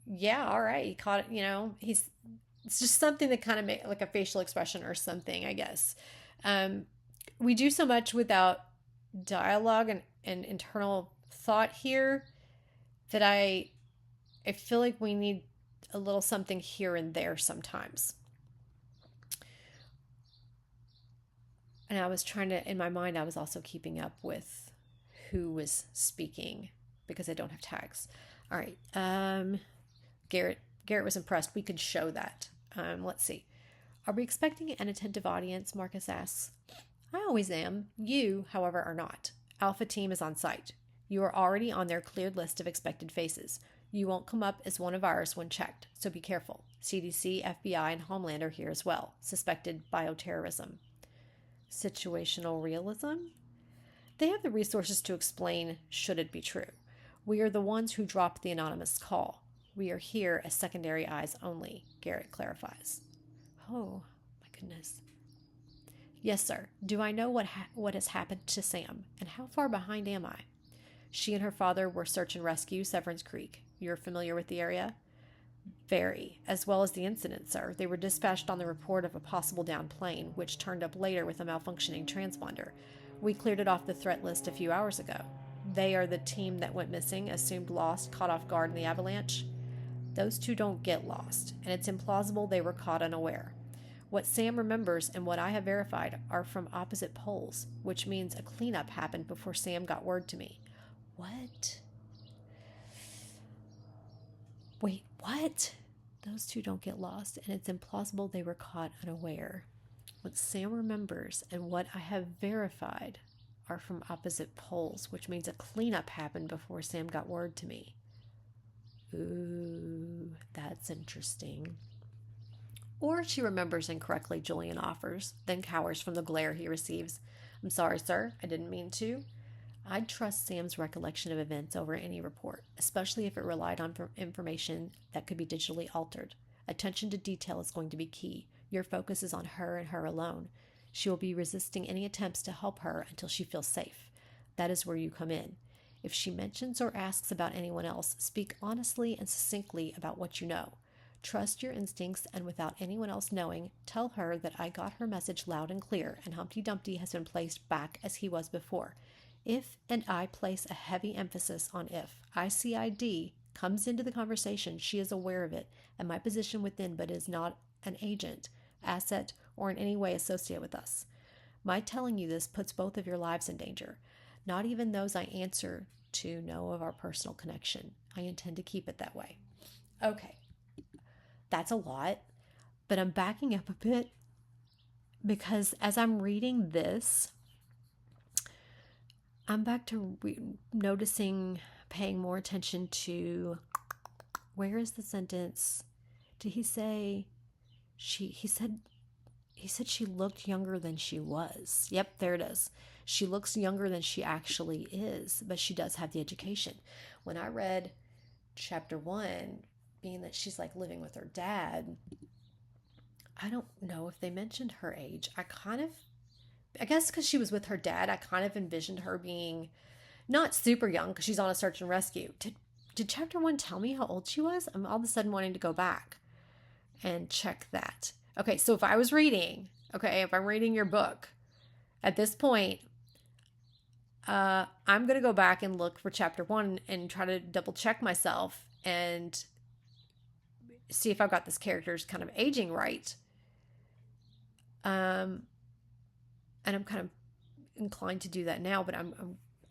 yeah, all right, he caught it, it's just something that kind of make like a facial expression or something, I guess. We do so much without dialogue and internal thought here that I feel like we need a little something here and there sometimes. And I was trying to, in my mind, I was also keeping up with who was speaking because I don't have tags. All right. Garrett was impressed. We could show that. Let's see. Are we expecting an attentive audience? Marcus asks. I always am. You, however, are not. Alpha team is on site. You are already on their cleared list of expected faces. You won't come up as one of ours when checked, so be careful. CDC, FBI, and Homeland are here as well. Suspected bioterrorism. Situational realism? They have the resources to explain should it be true. We are the ones who dropped the anonymous call. We are here as secondary eyes only, Garrett clarifies. Oh, my goodness. Yes, sir. Do I know what has happened to Sam, and how far behind am I? She and her father were search and rescue, Severance Creek. You're familiar with the area? Very, as well as the incident, sir. They were dispatched on the report of a possible downed plane, which turned up later with a malfunctioning transponder. We cleared it off the threat list a few hours ago. They are the team that went missing, assumed lost, caught off guard in the avalanche. Those two don't get lost, and it's implausible they were caught unaware. What Sam remembers and what I have verified are from opposite poles, which means a cleanup happened before Sam got word to me. What? Wait, what? Those two don't get lost, and it's implausible they were caught unaware. What Sam remembers and what I have verified are from opposite poles, which means a cleanup happened before Sam got word to me. Ooh, that's interesting. Or she remembers incorrectly, Julian offers, then cowers from the glare he receives. I'm sorry, sir. I didn't mean to. I'd trust Sam's recollection of events over any report, especially if it relied on information that could be digitally altered. Attention to detail is going to be key. Your focus is on her and her alone. She will be resisting any attempts to help her until she feels safe. That is where you come in. If she mentions or asks about anyone else, speak honestly and succinctly about what you know. Trust your instincts, and without anyone else knowing, tell her that I got her message loud and clear, and Humpty Dumpty has been placed back as he was before. If, and I place a heavy emphasis on if, ICID comes into the conversation, she is aware of it, and my position within, but is not an agent, asset, or in any way associated with us. My telling you this puts both of your lives in danger. Not even those I answer to know of our personal connection. I intend to keep it that way. Okay, that's a lot, but I'm backing up a bit because as I'm reading this, I'm back to noticing, paying more attention to, where is the sentence? Did he say he said she looked younger than she was. Yep, there it is. She looks younger than she actually is, but she does have the education. When I read chapter 1, being that she's like living with her dad, I don't know if they mentioned her age. I guess because she was with her dad, I kind of envisioned her being not super young because she's on a search and rescue. Did chapter 1 tell me how old she was? I'm all of a sudden wanting to go back and check that. Okay, so if I'm reading your book, at this point, I'm going to go back and look for chapter 1 and try to double check myself and see if I've got this character's kind of aging right. And I'm kind of inclined to do that now, but I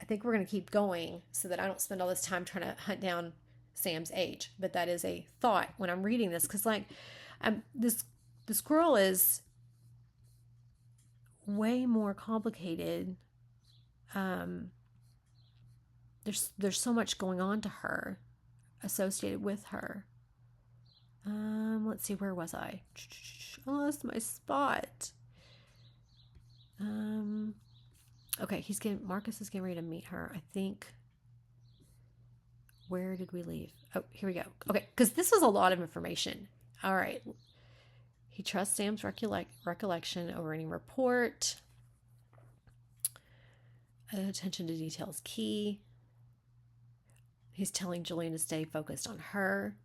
think we're going to keep going so that I don't spend all this time trying to hunt down Sam's age. But that is a thought when I'm reading this, because this girl is way more complicated. There's so much going on to her, associated with her. Let's see, where was I? I lost my spot. Okay, Marcus is getting ready to meet her, I think. Where did we leave? Oh, here we go. Okay, because this was a lot of information. All right. He trusts Sam's recollection over any report. Attention to detail is key. He's telling Julian to stay focused on her.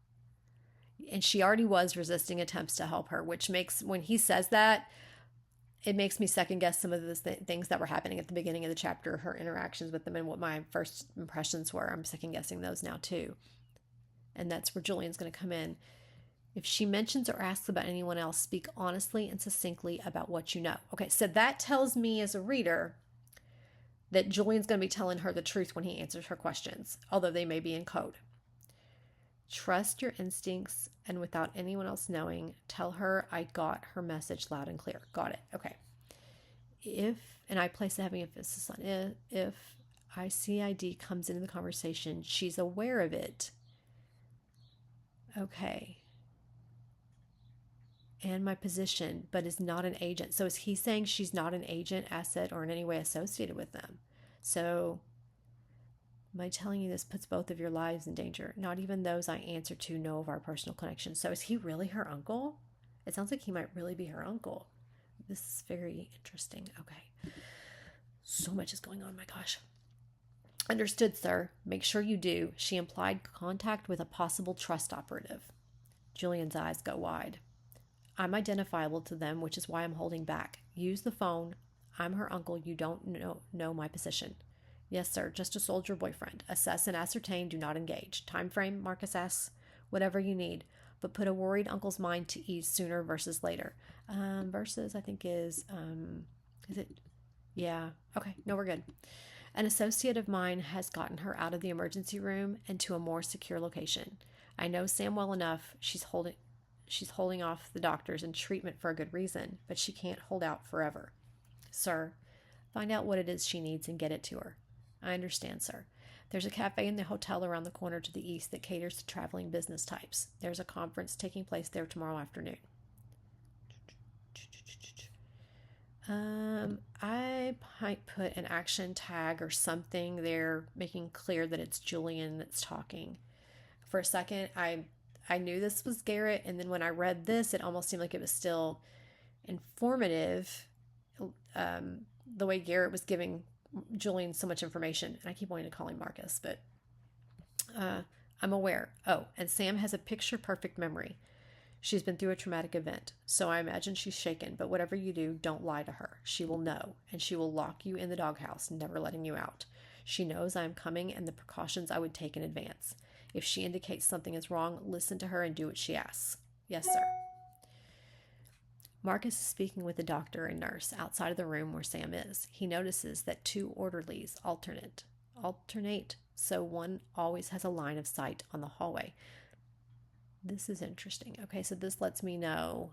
And she already was resisting attempts to help her, which makes, when he says that, it makes me second guess some of the things that were happening at the beginning of the chapter, her interactions with them and what my first impressions were. I'm second guessing those now too. And that's where Julian's going to come in. If she mentions or asks about anyone else, speak honestly and succinctly about what you know. Okay, so that tells me as a reader that Julian's going to be telling her the truth when he answers her questions, although they may be in code. Trust your instincts, and without anyone else knowing, tell her I got her message loud and clear. Got it. Okay. And I place a heavy emphasis on if ICID comes into the conversation, she's aware of it. Okay. And my position, but is not an agent. So is he saying she's not an agent, asset, or in any way associated with them? So my telling you this puts both of your lives in danger. Not even those I answer to know of our personal connection. So is he really her uncle? It sounds like he might really be her uncle. This is very interesting. Okay. So much is going on, my gosh. Understood, sir. Make sure you do. She implied contact with a possible trust operative. Julian's eyes go wide. I'm identifiable to them, which is why I'm holding back. Use the phone. I'm her uncle. You don't know my position. Yes, sir. Just a soldier boyfriend. Assess and ascertain. Do not engage. Time frame, Marcus asks. Whatever you need. But put a worried uncle's mind to ease sooner versus later. Versus, I think, is it? Yeah. Okay. No, we're good. An associate of mine has gotten her out of the emergency room and to a more secure location. I know Sam well enough. She's holding off the doctors and treatment for a good reason, but she can't hold out forever. Sir, find out what it is she needs and get it to her. I understand, sir. There's a cafe in the hotel around the corner to the east that caters to traveling business types. There's a conference taking place there tomorrow afternoon. I might put an action tag or something there, making clear that it's Julian that's talking. For a second, I knew this was Garrett, and then when I read this, it almost seemed like it was still informative. The way Garrett was giving Julian so much information, and I keep wanting to call him Marcus, but I'm aware. Oh, and Sam has a picture-perfect memory. She's been through a traumatic event, so I imagine she's shaken, but whatever you do, don't lie to her. She will know, and she will lock you in the doghouse, never letting you out. She knows I am coming and the precautions I would take in advance. If she indicates something is wrong, listen to her and do what she asks. Yes, sir. Marcus is speaking with the doctor and nurse outside of the room where Sam is. He notices that 2 orderlies alternate, so one always has a line of sight on the hallway. This is interesting. Okay, so this lets me know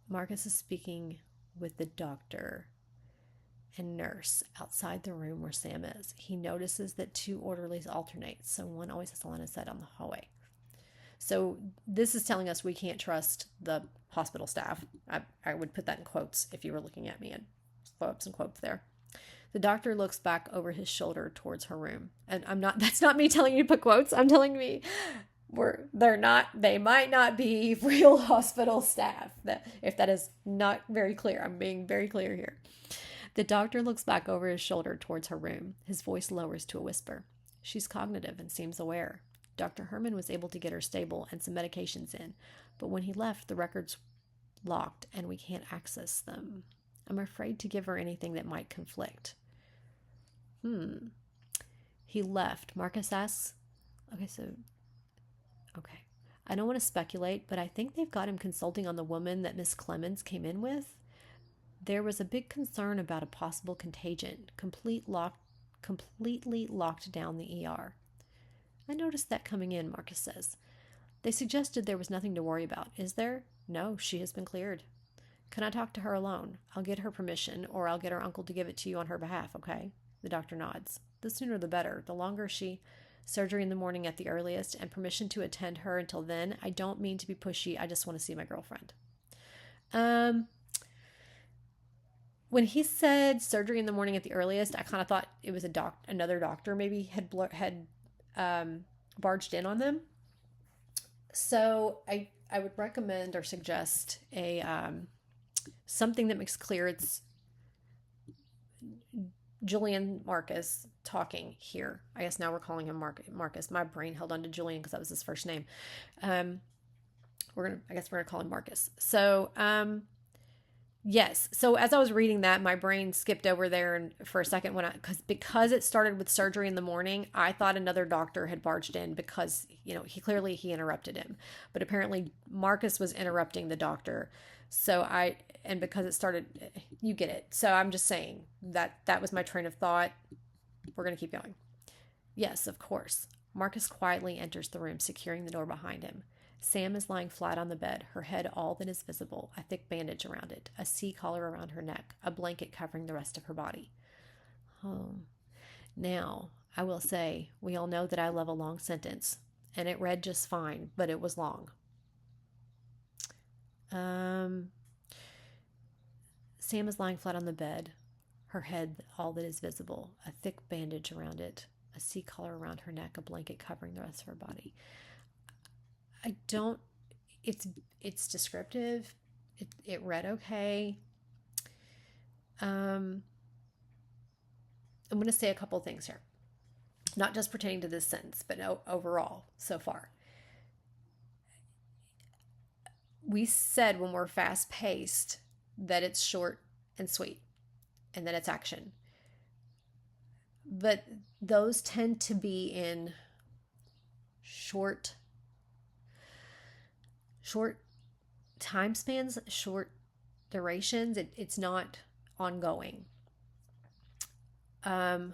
Marcus is speaking with the doctor and nurse outside the room where Sam is. He notices that 2 orderlies alternate, so one always has a line of sight on the hallway. So this is telling us we can't trust the hospital staff. I would put that in quotes if you were looking at me, and throw up some quotes there. The doctor looks back over his shoulder towards her room. And that's not me telling you to put quotes. I'm telling me they might not be real hospital staff. If that is not very clear, I'm being very clear here. The doctor looks back over his shoulder towards her room. His voice lowers to a whisper. She's cognitive and seems aware. Dr. Herman was able to get her stable and some medications in, but when he left, the records locked and we can't access them. I'm afraid to give her anything that might conflict. He left. Marcus asks, okay. I don't want to speculate, but I think they've got him consulting on the woman that Miss Clemens came in with. There was a big concern about a possible contagion, completely locked down the ER. I noticed that coming in, Marcus says. They suggested there was nothing to worry about. Is there? No, she has been cleared. Can I talk to her alone? I'll get her permission, or I'll get her uncle to give it to you on her behalf, okay? The doctor nods. The sooner the better. The longer surgery in the morning at the earliest, and permission to attend her until then. I don't mean to be pushy. I just want to see my girlfriend. When he said surgery in the morning at the earliest, I kind of thought it was another doctor maybe had barged in on them. So I would recommend or suggest something that makes clear it's Julian Marcus talking here. I guess now we're calling him Marcus. My brain held on to Julian because that was his first name. I guess we're gonna call him Marcus. So yes. So as I was reading that, my brain skipped over there and for a second because it started with surgery in the morning, I thought another doctor had barged in because, he interrupted him. But apparently Marcus was interrupting the doctor. And because it started, you get it. So I'm just saying that was my train of thought. We're going to keep going. Yes, of course. Marcus quietly enters the room, securing the door behind him. Sam is lying flat on the bed, her head all that is visible, a thick bandage around it, a C-collar around her neck, a blanket covering the rest of her body. Oh. Now, I will say, we all know that I love a long sentence, and it read just fine, but it was long. Sam is lying flat on the bed, her head all that is visible, a thick bandage around it, a C-collar around her neck, a blanket covering the rest of her body. It's descriptive. It read okay. I'm going to say a couple things here, not just pertaining to this sentence, but overall so far. We said when we're fast paced that it's short and sweet and that it's action. But those tend to be in short time spans, short durations. It's not ongoing. I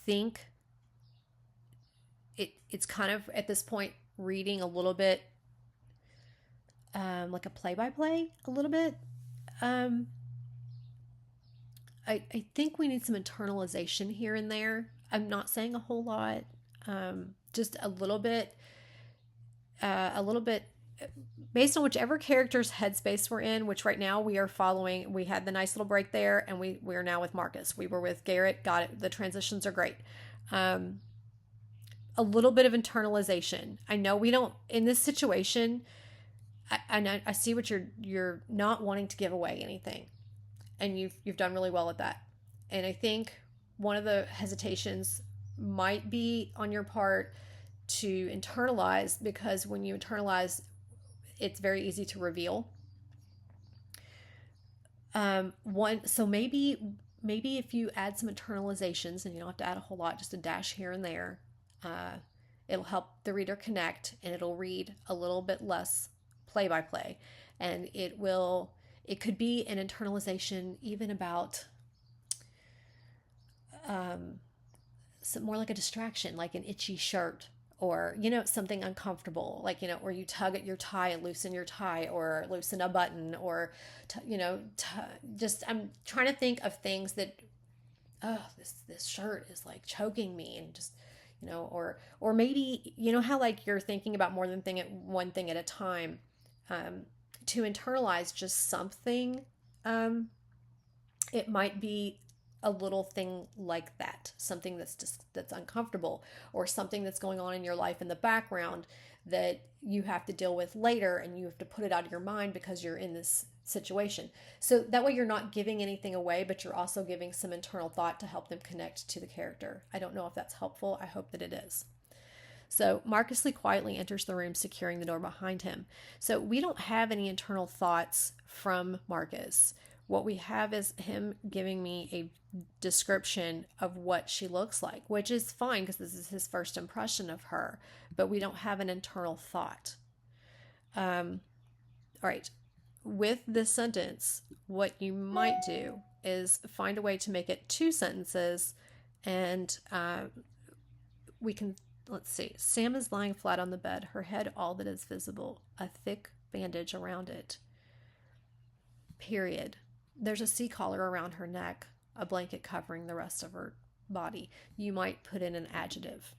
think it's kind of at this point reading a little bit like a play-by-play a little bit. I think we need some internalization here and there. I'm not saying a whole lot, just a little bit based on whichever character's headspace we're in, which right now we are following, we had the nice little break there, and we're now with Marcus. We were with Garrett, got it. The transitions are great. A little bit of internalization. I know we don't, in this situation, I see what you're not wanting to give away anything, and you've done really well at that. And I think one of the hesitations might be on your part to internalize, because when you internalize, it's very easy to reveal. So maybe if you add some internalizations, and you don't have to add a whole lot, just a dash here and there, it'll help the reader connect, and it'll read a little bit less play by play, and it could be an internalization even about some more like a distraction, like an itchy shirt, or something uncomfortable, like or you tug at your tie and loosen your tie, or loosen a button, or just, I'm trying to think of things that, oh, this shirt is like choking me, and just or maybe how like you're thinking about more than one thing at a time. To internalize just something, it might be a little thing like that, something that's uncomfortable, or something that's going on in your life in the background that you have to deal with later, and you have to put it out of your mind because you're in this situation. So that way you're not giving anything away, but you're also giving some internal thought to help them connect to the character. I don't know if that's helpful. I hope that it is. So Marcus Lee quietly enters the room, securing the door behind him. So we don't have any internal thoughts from Marcus. What we have is him giving me a description of what she looks like, which is fine because this is his first impression of her, but we don't have an internal thought. All right. With this sentence, what you might do is find a way to make it 2 sentences, and we can, let's see. Sam is lying flat on the bed, her head all that is visible, a thick bandage around it. Period. There's a C-collar around her neck, a blanket covering the rest of her body. You might put in an adjective.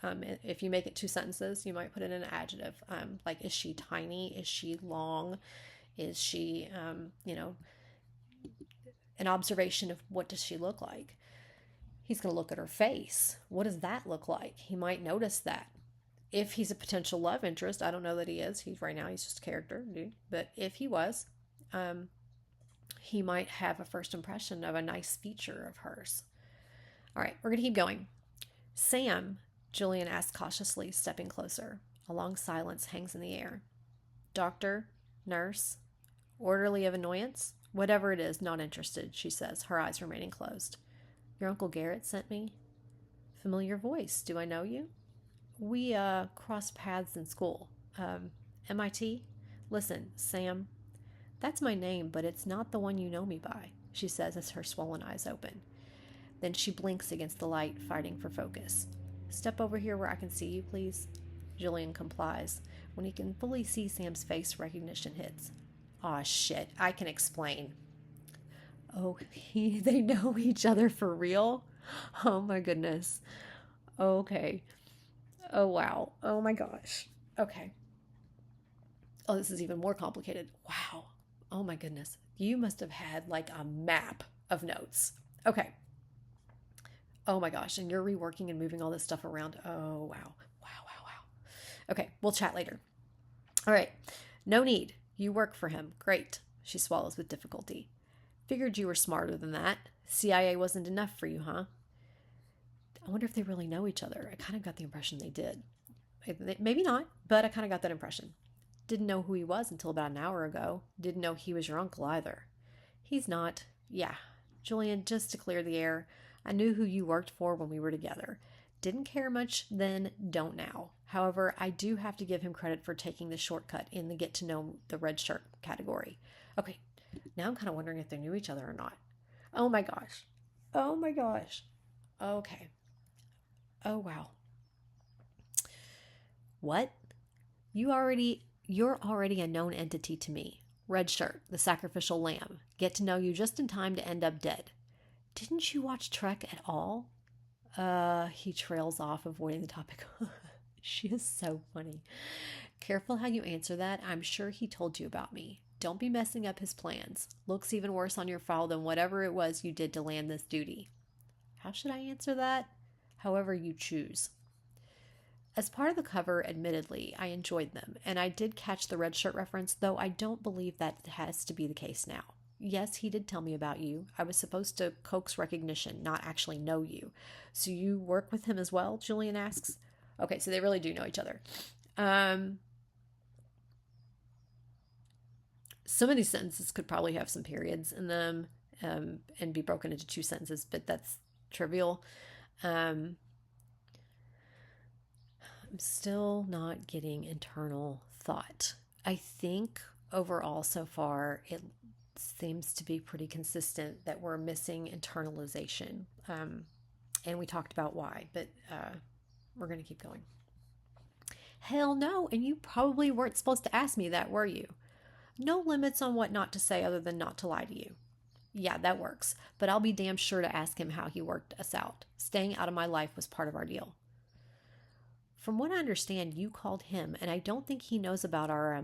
If you make it 2 sentences, you might put in an adjective. Like, is she tiny? Is she long? Is she, an observation of what does she look like? He's going to look at her face. What does that look like? He might notice that. If he's a potential love interest, I don't know that he is. Right now he's just a character, dude. But if he was, he might have a first impression of a nice feature of hers. All right, we're going to keep going. Sam, Julian asked cautiously, stepping closer. A long silence hangs in the air. Doctor, nurse, orderly of annoyance, whatever it is, not interested, she says, her eyes remaining closed. Your Uncle Garrett sent me. Familiar voice. Do I know you? We, crossed paths in school. MIT? Listen, Sam, that's my name, but it's not the one you know me by, she says as her swollen eyes open. Then she blinks against the light, fighting for focus. Step over here where I can see you, please. Julian complies. When he can fully see Sam's face, recognition hits. Aw, shit, I can explain. Oh, they know each other for real? Oh my goodness. Okay. Oh wow. Oh my gosh. Okay. Oh, this is even more complicated. Wow. Oh my goodness. You must have had like a map of notes. Okay. Oh my gosh. And you're reworking and moving all this stuff around. Oh wow. Wow. Okay. We'll chat later. All right. No need. You work for him. Great. She swallows with difficulty. Figured you were smarter than that. CIA wasn't enough for you, huh? I wonder if they really know each other. I kind of got the impression they did. Maybe not, but I kind of got that impression. Didn't know who he was until about an hour ago. Didn't know he was your uncle either. He's not. Yeah. Julian, just to clear the air, I knew who you worked for when we were together. Didn't care much then, don't now. However, I do have to give him credit for taking the shortcut in the get to know the red shirt category. Okay, now I'm kind of wondering if they knew each other or not. Oh my gosh. Oh my gosh. Okay. Oh wow. What? You're already a known entity to me. Red shirt, the sacrificial lamb. Get to know you just in time to end up dead. Didn't you watch Trek at all? He trails off, avoiding the topic. She is so funny. Careful how you answer that. I'm sure he told you about me. Don't be messing up his plans. Looks even worse on your file than whatever it was you did to land this duty. How should I answer that? However you choose. As part of the cover, admittedly, I enjoyed them, and I did catch the red shirt reference, though I don't believe that has to be the case now. Yes, he did tell me about you. I was supposed to coax recognition, not actually know you. So you work with him as well? Julian asks. Okay, so they really do know each other. Some of these sentences could probably have some periods in them and be broken into two sentences, but that's trivial. I'm still not getting internal thought. I think overall so far it seems to be pretty consistent that we're missing internalization. And we talked about why, but we're going to keep going. Hell no, and you probably weren't supposed to ask me that, were you? No limits on what not to say other than not to lie to you. Yeah, that works, but I'll be damn sure to ask him how he worked us out. Staying out of my life was part of our deal. From what I understand, you called him, and I don't think he knows about our,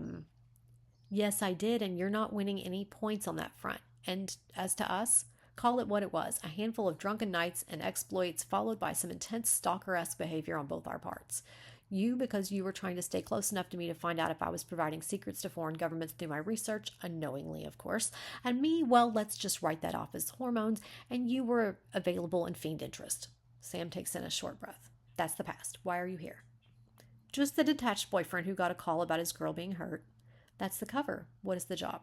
Yes, I did, and you're not winning any points on that front. And as to us, call it what it was, a handful of drunken nights and exploits followed by some intense stalker-esque behavior on both our parts. You, because you were trying to stay close enough to me to find out if I was providing secrets to foreign governments through my research, unknowingly, of course. And me, well, let's just write that off as hormones, and you were available in fiend interest. Sam takes in a short breath. That's the past. Why are you here? Just the detached boyfriend who got a call about his girl being hurt. That's the cover. What is the job?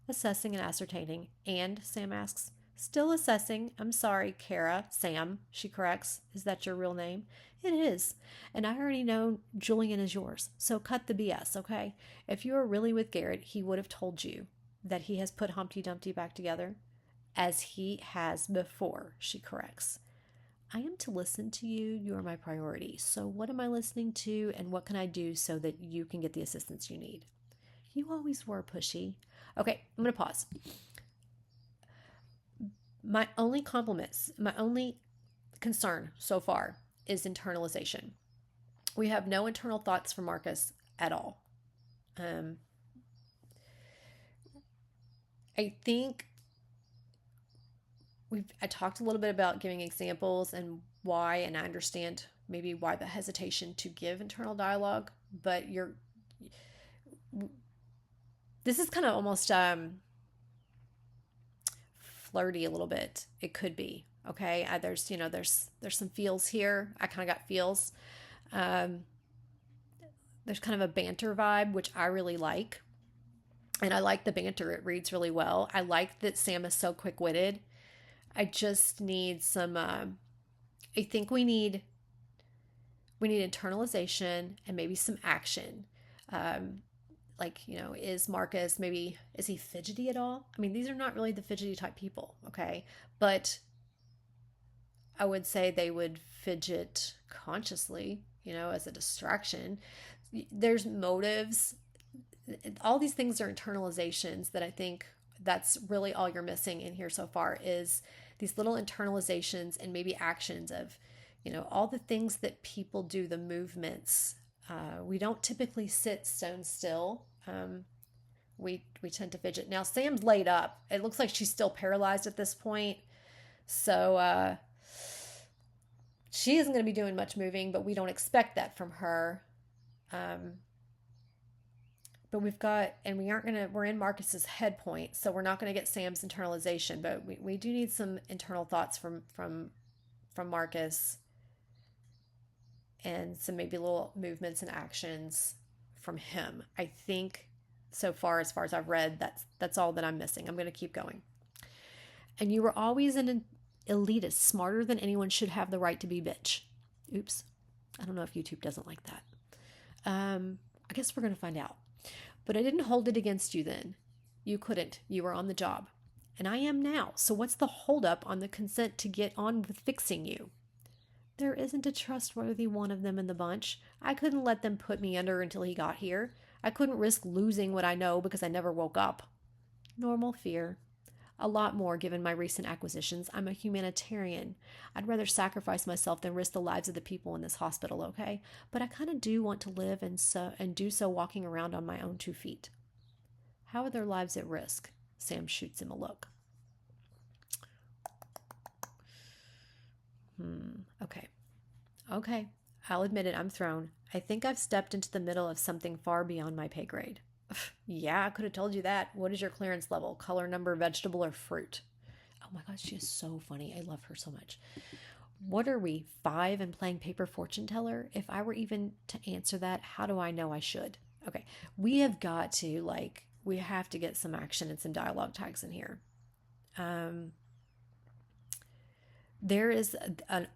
Assessing and ascertaining. And, Sam asks. Still assessing. I'm sorry, Kara. Sam, she corrects. Is that your real name? It is. And I already know Julian is yours. So cut the BS, okay? If you were really with Garrett, he would have told you that he has put Humpty Dumpty back together. As he has before, she corrects. I am to listen to you. You are my priority. So what am I listening to, and what can I do so that you can get the assistance you need? You always were pushy. Okay, I'm going to pause. My only compliments, my only concern so far is internalization. We have no internal thoughts from Marcus at all. I think I talked a little bit about giving examples and why, and I understand maybe why the hesitation to give internal dialogue, but this is kind of almost flirty a little bit. It could be, okay? There's some feels here. I kind of got feels. There's kind of a banter vibe, which I really like. And I like the banter. It reads really well. I like that Sam is so quick-witted. I just need some, I think we need internalization and maybe some action. Is Marcus, is he fidgety at all? I mean, these are not really the fidgety type people, okay? But I would say they would fidget consciously, as a distraction. There's motives. All these things are internalizations that I think that's really all you're missing in here so far is these little internalizations and maybe actions of, all the things that people do, the movements. We don't typically sit stone still. We tend to fidget. Now, Sam's laid up. It looks like she's still paralyzed at this point. So she isn't going to be doing much moving, but we don't expect that from her. But we're in Marcus's head point, so we're not going to get Sam's internalization, but we do need some internal thoughts from Marcus and some maybe little movements and actions from him. I think so far as I've read, that's all that I'm missing. I'm going to keep going. And you were always an elitist, smarter than anyone should have the right to be, bitch. Oops. I don't know if YouTube doesn't like that. I guess we're going to find out. But I didn't hold it against you then. You couldn't. You were on the job. And I am now. So what's the holdup on the consent to get on with fixing you? There isn't a trustworthy one of them in the bunch. I couldn't let them put me under until he got here. I couldn't risk losing what I know because I never woke up. Normal fear. A lot more given my recent acquisitions. I'm a humanitarian. I'd rather sacrifice myself than risk the lives of the people in this hospital, okay? But I kind of do want to live and do so walking around on my own 2 feet. How are their lives at risk? Sam shoots him a look. Okay. Okay. I'll admit it, I'm thrown. I think I've stepped into the middle of something far beyond my pay grade. Yeah, I could have told you that. What is your clearance level? Color, number, vegetable, or fruit? Oh my gosh, she is so funny. I love her so much. What are we, 5 and playing paper fortune teller? If I were even to answer that, how do I know I should? Okay, we have got to, we have to get some action and some dialogue tags in here. There is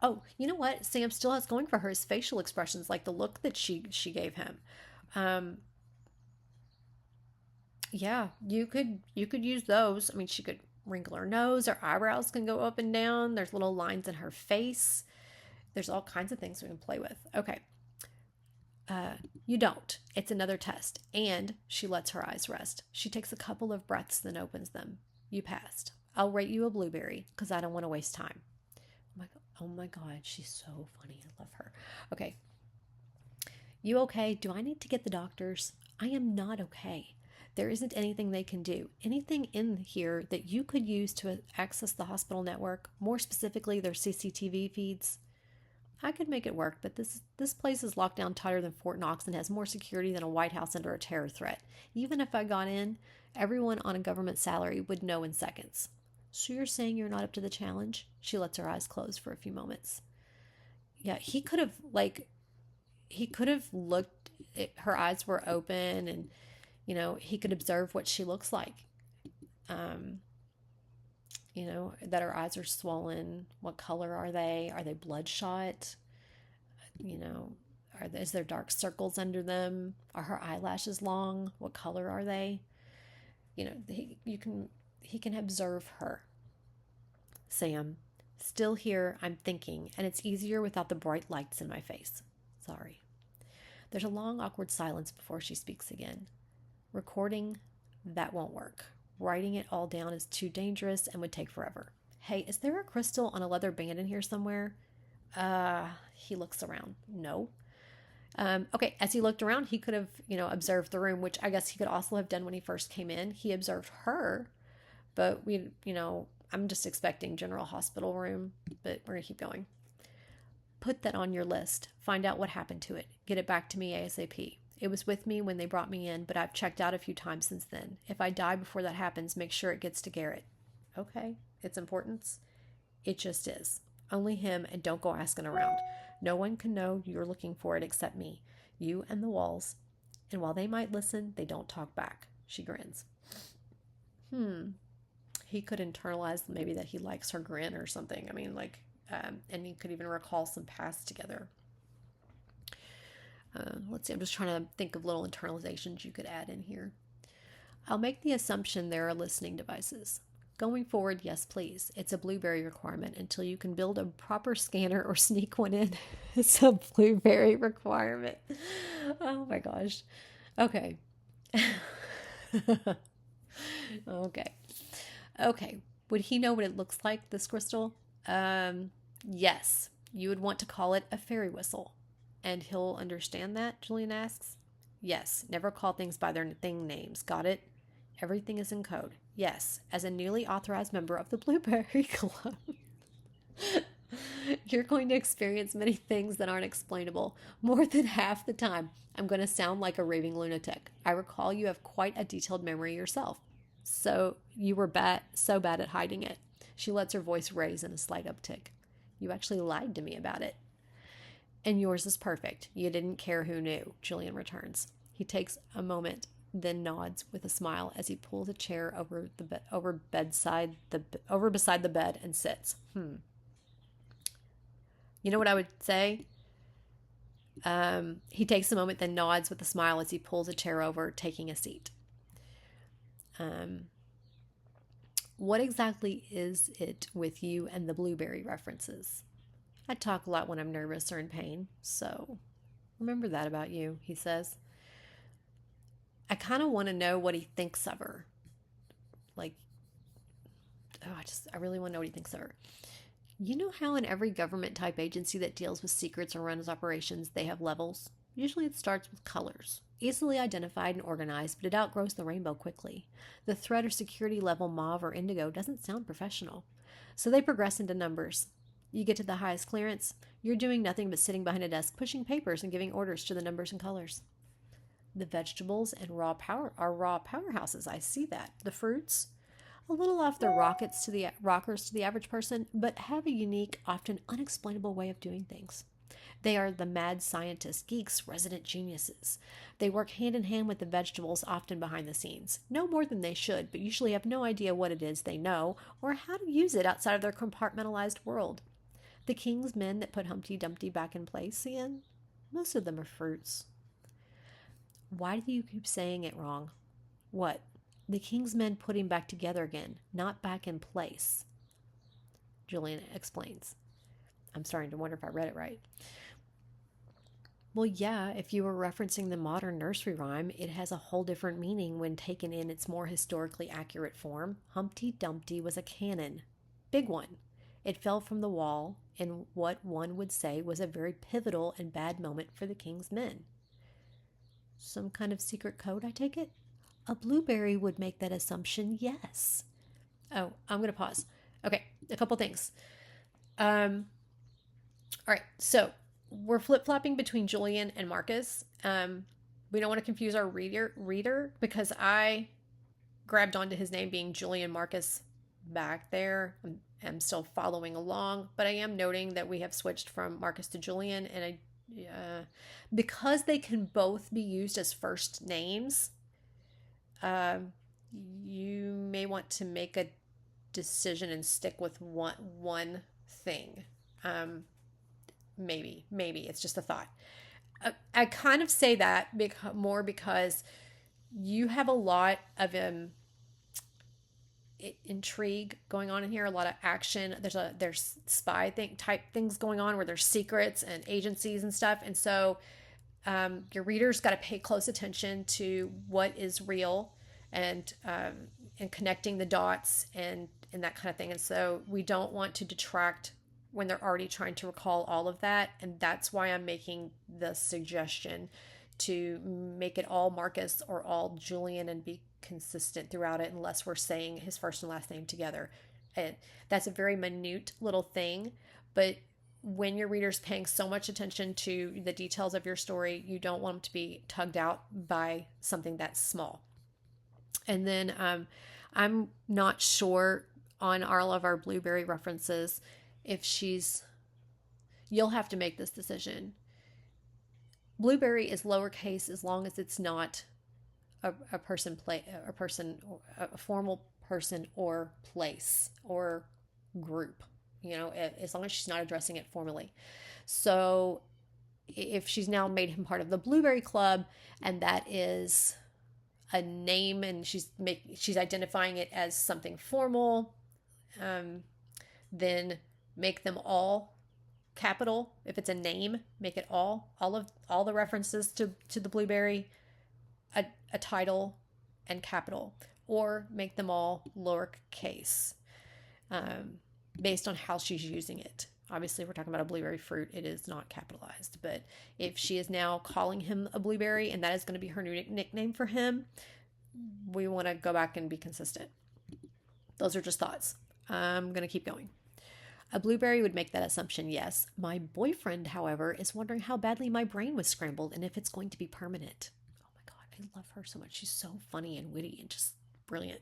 oh, you know what Sam still has going for her is facial expressions, like the look that she gave him. Yeah, you could use those. I mean, she could wrinkle her nose, her eyebrows can go up and down, there's little lines in her face, there's all kinds of things we can play with. Okay. You don't. It's another test. And she lets her eyes rest. She takes a couple of breaths, then opens them. You passed. I'll rate you a blueberry because I don't want to waste time. Oh my God, she's so funny. I love her. Okay. You okay? Do I need to get the doctors? I am not okay. There isn't anything they can do. Anything in here that you could use to access the hospital network, more specifically their CCTV feeds? I could make it work, but this place is locked down tighter than Fort Knox and has more security than a White House under a terror threat. Even if I got in, everyone on a government salary would know in seconds. So you're saying you're not up to the challenge? She lets her eyes close for a few moments. Yeah, he could have looked, her eyes were open and, he could observe what she looks like. That her eyes are swollen. What color are they? Are they bloodshot? Is there dark circles under them? Are her eyelashes long? What color are they? He can observe her. Sam, still here, I'm thinking, and it's easier without the bright lights in my face. Sorry. There's a long, awkward silence before she speaks again. Recording, that won't work. Writing it all down is too dangerous and would take forever. Hey, is there a crystal on a leather band in here somewhere? He looks around. No. Okay, as he looked around, he could have, observed the room, which I guess he could also have done when he first came in. He observed her, but I'm just expecting general hospital room, but we're going to keep going. Put that on your list. Find out what happened to it. Get it back to me ASAP. It was with me when they brought me in, but I've checked out a few times since then. If I die before that happens, make sure it gets to Garrett. Okay, its importance? It just is. Only him, and don't go asking around. No one can know you're looking for it except me, you and the walls. And while they might listen, they don't talk back. She grins. He could internalize maybe that he likes her grin or something. I mean, and he could even recall some past together. Let's see, I'm just trying to think of little internalizations you could add in here. I'll make the assumption there are listening devices. Going forward, yes, please. It's a blueberry requirement until you can build a proper scanner or sneak one in. It's a blueberry requirement. Oh my gosh. Okay. Okay. Would he know what it looks like, this crystal? Yes. You would want to call it a fairy whistle. And he'll understand that, Julian asks. Yes. Never call things by their thing names. Got it? Everything is in code. Yes. As a newly authorized member of the Blueberry Club. You're going to experience many things that aren't explainable. More than half the time, I'm going to sound like a raving lunatic. I recall you have quite a detailed memory yourself. So you were so bad at hiding it. She lets her voice raise in a slight uptick. You actually lied to me about it. And yours is perfect. You didn't care who knew, Julian returns. He takes a moment, then nods with a smile as he pulls a chair over beside the bed and sits. You know what I would say? He takes a moment, then nods with a smile as he pulls a chair over, taking a seat. What exactly is it with you and the blueberry references? I talk a lot when I'm nervous or in pain, so remember that about you, he says. I kind of want to know what he thinks of her. Like, I really want to know what he thinks of her. You know how in every government type agency that deals with secrets or runs operations, they have levels? Usually it starts with colors. Easily identified and organized, but it outgrows the rainbow quickly. The threat or security level mauve or indigo doesn't sound professional. So they progress into numbers. You get to the highest clearance, you're doing nothing but sitting behind a desk pushing papers and giving orders to the numbers and colors. The vegetables and raw powerhouses. I see that. The fruits, a little off the rockers to the average person, but have a unique, often unexplainable way of doing things. They are the mad scientists, geeks, resident geniuses. They work hand in hand with the vegetables, often behind the scenes. Know more than they should, but usually have no idea what it is they know or how to use it outside of their compartmentalized world. The king's men that put Humpty Dumpty back in place again, most of them are fruits. Why do you keep saying it wrong? What? The king's men put him back together again, not back in place. Julian explains. I'm starting to wonder if I read it right. Well, yeah, if you were referencing the modern nursery rhyme, it has a whole different meaning when taken in its more historically accurate form. Humpty Dumpty was a cannon. Big one. It fell from the wall in what one would say was a very pivotal and bad moment for the king's men. Some kind of secret code, I take it? A blueberry would make that assumption, yes. Oh, I'm going to pause. Okay, a couple things. All right, so we're flip-flopping between Julian and Marcus. We don't want to confuse our reader because I grabbed onto his name being Julian Marcus back there. I'm still following along, but I am noting that we have switched from Marcus to Julian, and because they can both be used as first names, you may want to make a decision and stick with one thing. Maybe it's just a thought. I kind of say that more because you have a lot of intrigue going on in here, a lot of action. There's spy type things going on where there's secrets and agencies and stuff, and so your readers got to pay close attention to what is real and connecting the dots and that kind of thing. And so we don't want to detract when they're already trying to recall all of that, and that's why I'm making the suggestion to make it all Marcus or all Julian and be consistent throughout it unless we're saying his first and last name together. And that's a very minute little thing, but when your reader's paying so much attention to the details of your story, you don't want them to be tugged out by something that's small. And then I'm not sure on all of our blueberry references if you'll have to make this decision. Blueberry is lowercase as long as it's not a formal person or place or group, as long as she's not addressing it formally. So if she's now made him part of the Blueberry Club and that is a name and she's identifying it as something formal, then make them all capital. If it's a name, make it all the references to the blueberry a title and capital, or make them all lowercase based on how she's using it. Obviously, we're talking about a blueberry fruit. It is not capitalized, but if she is now calling him a blueberry and that is going to be her new nickname for him, we want to go back and be consistent. Those are just thoughts. I'm going to keep going. A blueberry would make that assumption, yes. My boyfriend, however, is wondering how badly my brain was scrambled and if it's going to be permanent. Oh my God, I love her so much. She's so funny and witty and just brilliant.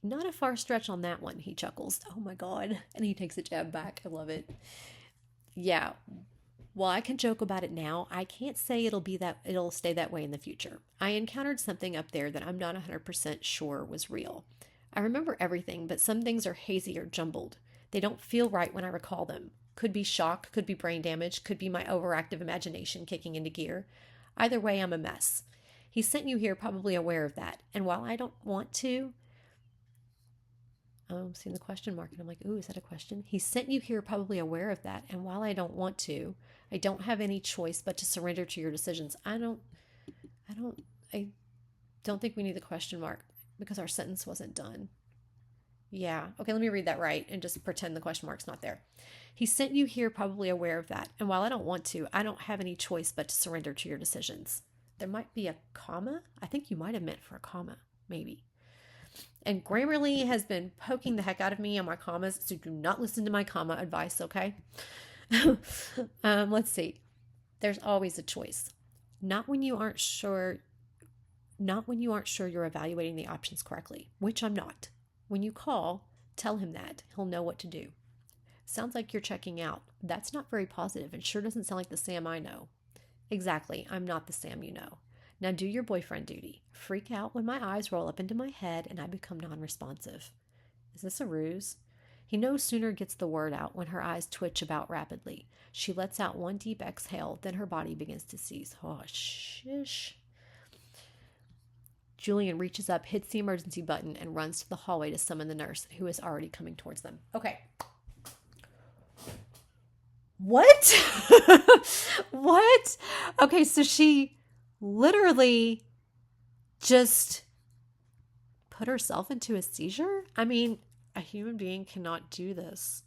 Not a far stretch on that one, he chuckles. Oh my God. And he takes a jab back. I love it. Yeah. While I can joke about it now, I can't say it'll stay that way in the future. I encountered something up there that I'm not 100% sure was real. I remember everything, but some things are hazy or jumbled. They don't feel right when I recall them. Could be shock, could be brain damage, could be my overactive imagination kicking into gear. Either way, I'm a mess. He sent you here probably aware of that. And while I don't want to... I'm seeing the question mark and I'm like, ooh, is that a question? He sent you here probably aware of that. And while I don't want to, I don't have any choice but to surrender to your decisions. I don't think we need the question mark because our sentence wasn't done. Yeah. Okay, let me read that right and just pretend the question mark's not there. He sent you here probably aware of that. And while I don't want to, I don't have any choice but to surrender to your decisions. There might be a comma. I think you might have meant for a comma, maybe. And Grammarly has been poking the heck out of me on my commas, so do not listen to my comma advice, okay? Let's see. There's always a choice. Not when you aren't sure, not when you aren't sure you're evaluating the options correctly, which I'm not. When you call, tell him that. He'll know what to do. Sounds like you're checking out. That's not very positive and sure doesn't sound like the Sam I know. Exactly, I'm not the Sam you know. Now do your boyfriend duty. Freak out when my eyes roll up into my head and I become non responsive. Is this a ruse? He no sooner gets the word out when her eyes twitch about rapidly. She lets out one deep exhale, then her body begins to seize. Oh, shish. Julian reaches up, hits the emergency button, and runs to the hallway to summon the nurse, who is already coming towards them. Okay. What? What? Okay, so she literally just put herself into a seizure? I mean, a human being cannot do this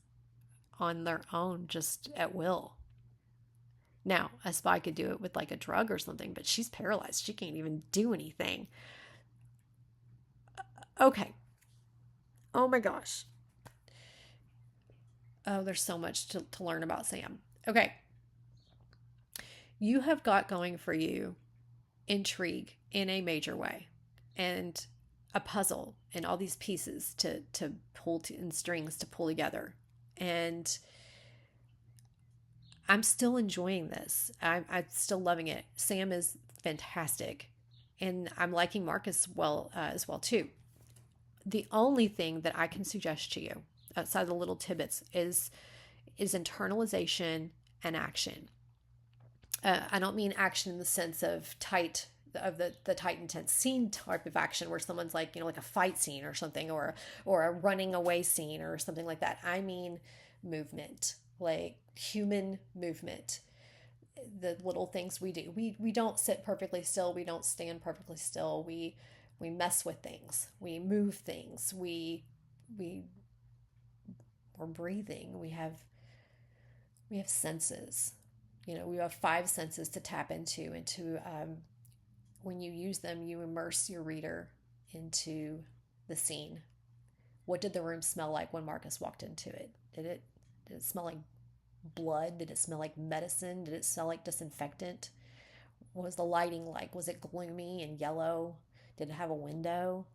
on their own, just at will. Now, a spy could do it with like a drug or something, but she's paralyzed. She can't even do anything. Okay. Oh my gosh. Oh, there's so much to learn about Sam. Okay. You have got going for you intrigue in a major way and a puzzle and all these pieces to pull and strings to pull together. And I'm still enjoying this. I'm still loving it. Sam is fantastic. And I'm liking Mark as well too. The only thing that I can suggest to you outside the little tidbits is internalization and action. I don't mean action in the sense of the tight intense scene type of action where someone's like, like a fight scene or something, or a running away scene or something like that. I mean movement, like human movement. The little things we do. We don't sit perfectly still. We don't stand perfectly still. We mess with things. We move things. We're breathing. We have senses. We have 5 senses to tap into, when you use them, you immerse your reader into the scene. What did the room smell like when Marcus walked into it? Did it smell like blood? Did it smell like medicine? Did it smell like disinfectant? What was the lighting like? Was it gloomy and yellow? Did it have a window?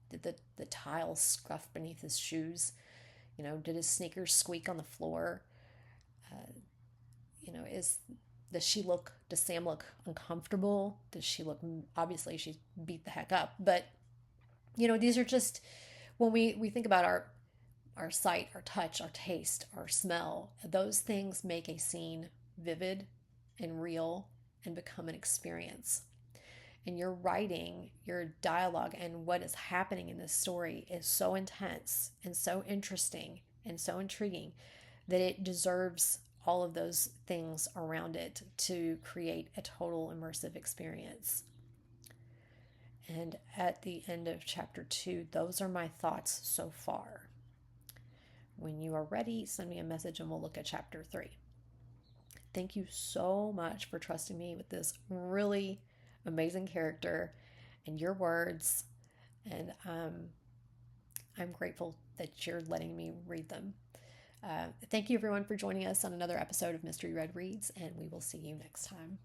Did the tiles scruff beneath his shoes? Did his sneakers squeak on the floor? Does Sam look uncomfortable? Does she look, obviously she's beat the heck up, but these are just, when we think about our sight, our touch, our taste, our smell, those things make a scene vivid and real and become an experience. And your writing, your dialogue, and what is happening in this story is so intense and so interesting and so intriguing that it deserves all of those things around it to create a total immersive experience. And at the end of chapter 2, those are my thoughts so far. When you are ready, send me a message and we'll look at chapter 3. Thank you so much for trusting me with this really amazing character and your words. And I'm grateful that you're letting me read them. Thank you everyone for joining us on another episode of Mystery Red Reads, and we will see you next time.